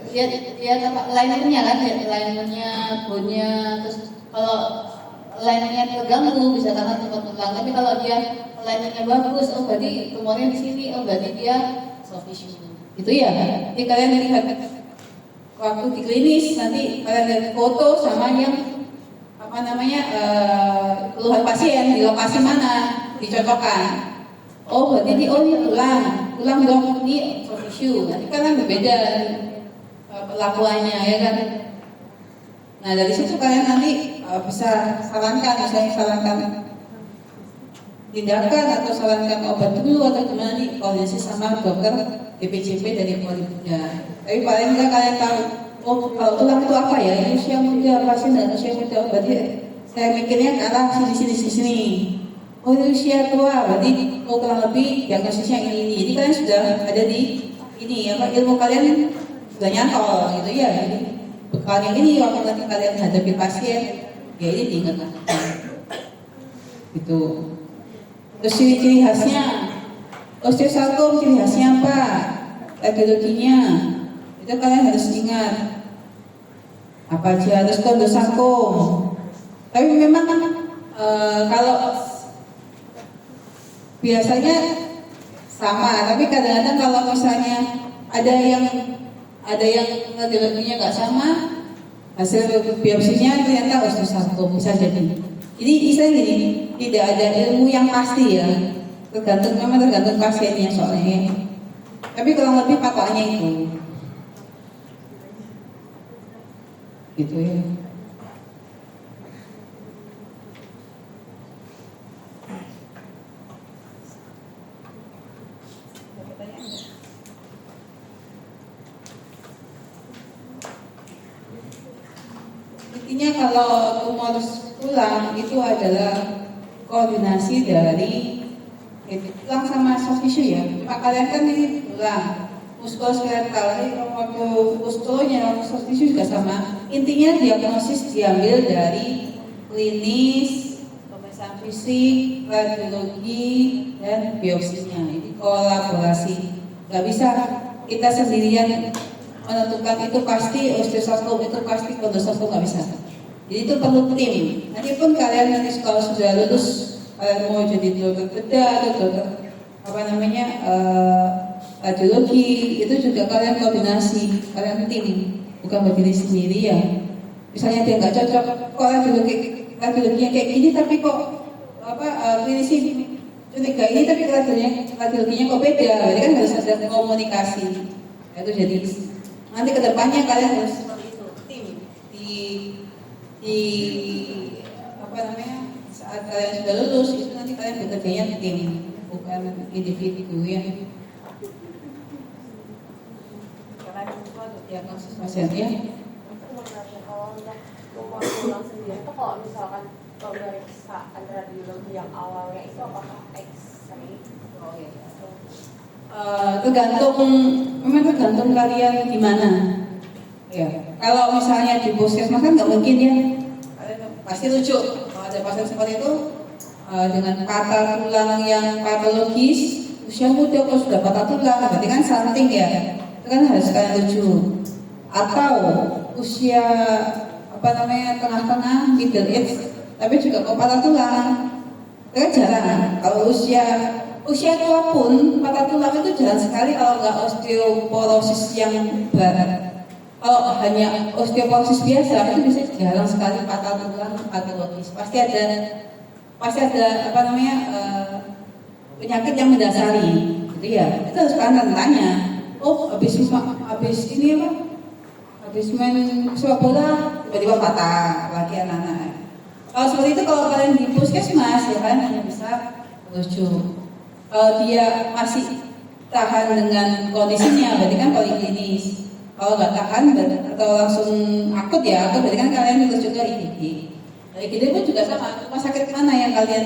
lihat apa linernya kan, linernya, bone-nya, terus kalau linernya terganggu bisa karena tumor tulang. Tapi kalau dia linernya bagus, oh berarti tumornya di sini, oh berarti dia soft tissue. Itu ya. Jadi kalian lihat waktu di klinis nanti kalian lihat foto sama yang apa namanya keluhan pasien di lokasi mana dicocokkan. Oh berarti ini tulang dong, ini soft tissue. Nanti kalian berbeda perlakuannya ya kan. Nah dari situ kalian nanti bisa sarankan tindakan atau sarankan obat dulu atau gimana nih koordinasi sama dokter DPCP dari Polda. Tapi paling enggak kalian tahu, oh kalau tulang itu apa ya? Ini usia muda, pasien dan usia muda, berarti saya mikirnya ke arah sini. Oh ini usia tua, berarti oh kurang lebih diagnosisnya ini. Jadi kalian sudah ada di ini apa ilmu kalian sudah nyantol gitu ya. Jadi bekal yang ini waktu nanti kalian hadapi pasien, ya ini diingat gitu. Terus ciri-ciri khasnya, osteosarkom ciri khasnya apa? Radiologinya itu kalian harus ingat apa aja. Terus kondosarkom. Tapi memang kalau biasanya sama, tapi kadang-kadang kalau misalnya ada yang radiologinya nggak sama, hasil biopsinya ternyata osteosarkom bisa jadi. Jadi istilahnya gini, tidak ada ilmu yang pasti ya, tergantung pasiennya soalnya. Tapi kurang lebih patokannya itu, gitu ya. Intinya kalau tumor tulang itu adalah koordinasi dari tulang sama soft tissue ya. Cuma kalian kan ini tulang, muskuloskeletal, ini waktu muskulonya, soft tissue juga sama. Intinya diagnosis diambil dari klinis, pemeriksaan fisik, radiologi, dan biopsinya. Ini kolaborasi. Gak bisa kita sendirian menentukan itu pasti osteosarkom, itu pasti kondosarkom, nggak bisa. Jadi itu perlu tim. Nanti pun kalian nanti kalau sudah lulus kalian mau jadi dokter bedah atau dokter apa namanya radiologi, itu juga kalian koordinasi, kalian tim, bukan berdiri sendiri ya. Misalnya dia nggak cocok, kok radiologinya kayak gini, tapi kok klinisi curiga ini, tapi radiologinya kok beda, berarti kan harus ada komunikasi. Itu jadi nanti kedepannya kalian harus seperti itu, tim di apa namanya, saat kalian sudah lulus itu nanti kalian bekerjanya tim, bukan individu ya. Diagnosis pasiennya. Kalau untuk tumor tulang sendiri itu kalau misalkan pemeriksaan radiologi yang awalnya itu apakah X-ray? Oh iya. Memang tergantung kalian gimana. Ya, kalau misalnya di puskesmas kan nggak mungkin ya. Pasti lucu kalau ada pasien seperti itu dengan patah tulang yang patologis, usia muda kok sudah patah tulang, berarti kan something ya. Itu kan harus kalian lucu. Atau usia apa namanya tengah-tengah, middle age, tapi juga kok patah tulang. Itu kan jarang. Kalau usia tua pun patah tulang itu jarang sekali kalau nggak osteoporosis yang berat. Kalau hanya osteoporosis biasa itu bisa jarang sekali patah tulang patologis. Pasti ada apa namanya penyakit yang mendasari, gitu ya. Itu harus kalian tanya. Oh, habis ini apa? Habis main sepak bola tiba-tiba patah lagi anak-anak. Kalau seperti itu, kalau kalian di puskesmas ya kalian hanya bisa lucu. Kalau dia masih tahan dengan kondisinya, berarti kan poliklinis. Kalau nggak tahan atau langsung akut ya, akut berarti kan kalian rujuk ke IGD. IGD pun juga sama. Rumah sakit mana yang kalian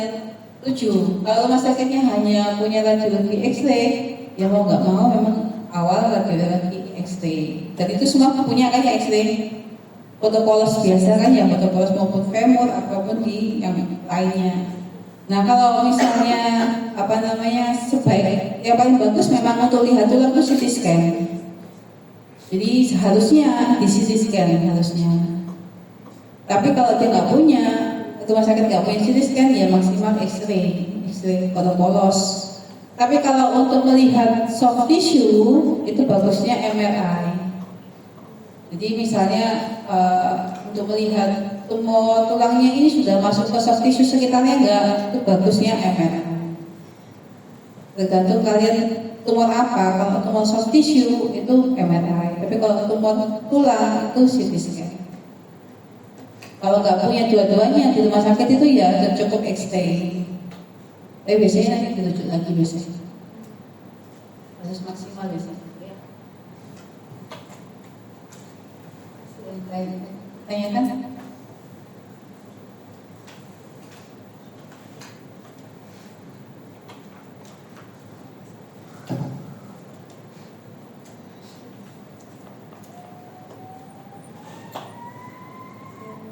tuju? Kalau rumah sakitnya hanya punya radiologi X-ray, ya mau nggak mau memang awal radiologi X-ray. Dan itu semua punya kan ya X-ray. Fotopolos biasa kan ya, fotopolos maupun femur apapun di yang lainnya. Nah kalau misalnya apa namanya sebaik yang paling bagus memang untuk lihat tulang itu CT scan. Jadi seharusnya di CT scan harusnya. Tapi kalau dia nggak punya, rumah sakit nggak punya CT scan ya maksimal X-ray fotopolos. Tapi kalau untuk melihat soft tissue itu bagusnya MRI. Jadi misalnya untuk melihat tumor tulangnya ini sudah masuk ke soft tissue sekitarnya enggak, itu bagusnya MRI. Tergantung kalian tumor apa. Kalau tumor soft tissue itu MRI, tapi kalau tumor tulang itu CT scan. Kalau nggak punya dua-duanya di rumah sakit itu ya cukup X-ray. Tapi biasanya nanti dirujuk lagi biasanya. Harus maksimal biasanya. Tanyakan.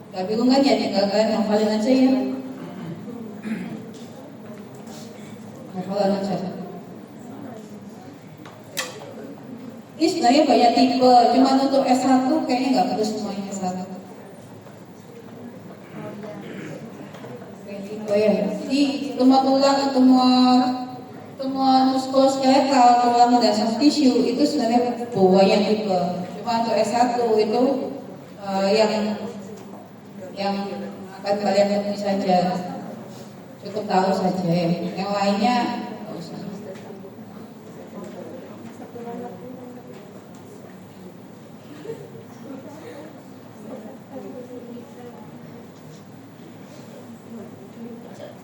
Gak bingung kan ya, tinggal kalian hafalin aja ya. Hafalan aja. Ini sebenarnya banyak tipe, cuma untuk S1 kayaknya nggak perlu semuanya S1. Tipe ya. Jadi tumor tulang, tumor muskuloskeletal, tulang dan soft tissue itu sebenarnya banyak tipe. Cuma untuk S1 itu yang akan kalian temui saja, cukup tahu saja ya. Yang lainnya nggak usah.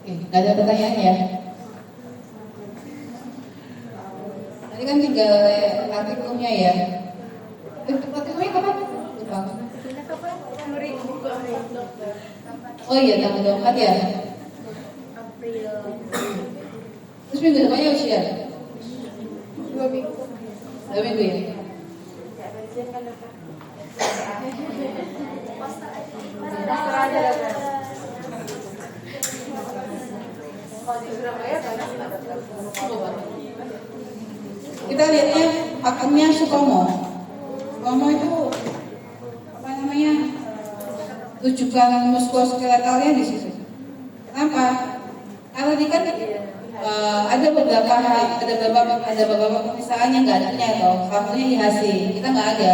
Nggak ada pertanyaan ya? Tadi kan tinggal artikelnya ya. Artikelnya kapan? Oh iya, tanggal 24 ya? April. Terus minggu depannya usia? 2 minggu. 2 minggu ya? Ya, bagian kan apa? Pastor aja lah kan. Kalau di Surabaya banyak sih ada. Kita lihatnya akunnya Sutomo. Sutomo itu apa namanya? Rujukan muskuloskeletalnya di situ. Kenapa? Karena tadi kan ada beberapa pemisahan yang nggak ada atau faktornya IHC kita nggak ada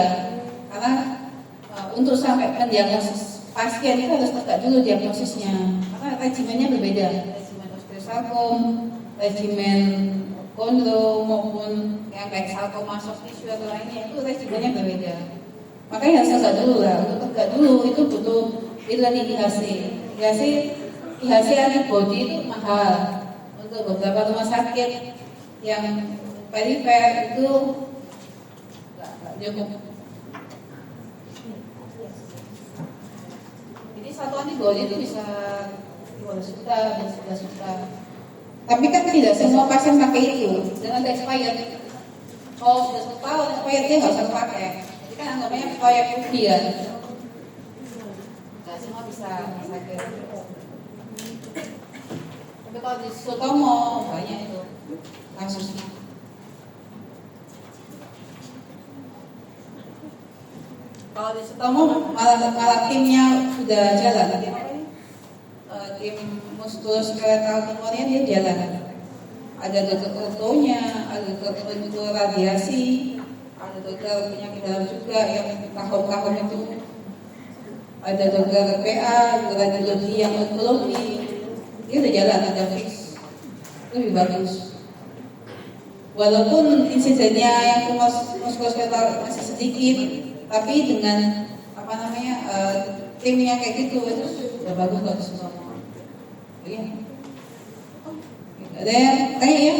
karena untuk sampai pendiagnosis pasien itu harus tegak dulu diagnosisnya karena regimennya berbeda, regimen osteosarkom, regimen kondro maupun yang kayak sarkoma soft tissue atau lainnya itu regimennya berbeda. Makanya harus tegak dulu lah, untuk tegak dulu itu butuh itu tadi IHC antibody itu mahal. Untuk beberapa rumah sakit yang perifer itu nggak cukup. Jadi satu antibody itu bisa 15 juta, 11 juta. Tapi kan tidak semua pasien pakai itu dengan expired. Kalau sudah 1 tahun expired dia nggak usah pakai. Jadi kan anggapnya proyek kemudian. Nggak semua bisa pakai. Tapi kalau di Sutomo banyak itu kasusnya. Kalau di Sutomo malah timnya sudah jalan. Tim muskuloskeletal tumornya dia jalan. Ada dokter ortonya, ada dokter radiasi, ada dokter penyakit dalam juga yang tahun-tahun itu. Ada dokter PA, radiologi yang onkologi. Dia udah jalan, ada fix, lebih bagus. Walaupun insidennya yang muskuloskeletal masih sedikit, tapi dengan timnya kayak gitu itu udah bagus kalau semua. Iya. Ada yang tanya ya?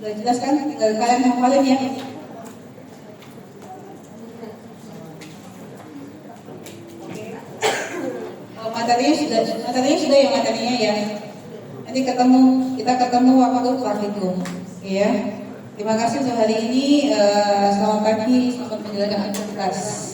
Udah jelas kan? Tinggal kalian hafalin ya. Materinya sudah ya materinya ya. Nanti kita ketemu waktu praktikum, ya. Terima kasih untuk hari ini. Selamat pagi, selamat menjalankan aktivitas.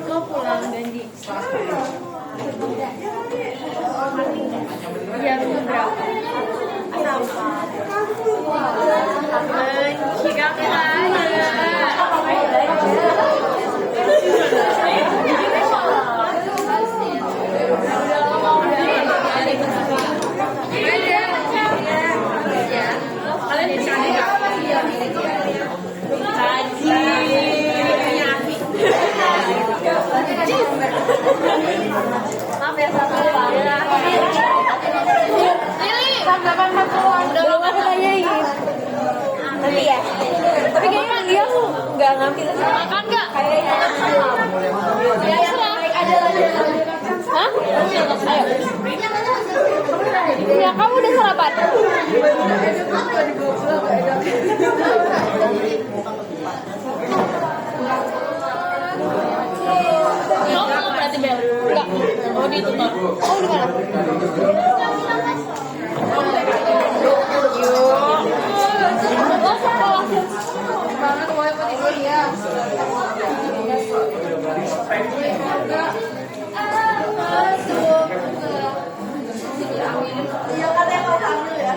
Mau pulang ganti. Iya berapa? Maaf ya, satu Lili, tanggapan patungan udah lama tanyain. Nanti ya. Tapi kayaknya dia nggak ngambil makan nggak? Kayaknya. Ya serah. Ada lagi. Hah? Ayo. Ya kamu udah sarapan? Kamu berarti bel? Enggak. Oh ditutup. Oh di mana? Banget mau tidur ya. Iya katanya mau hamil ya.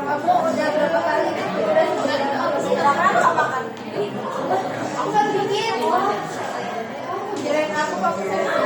Kamu udah berapa kali? Udah makan? Aku kan bikin. Kirain aku pakai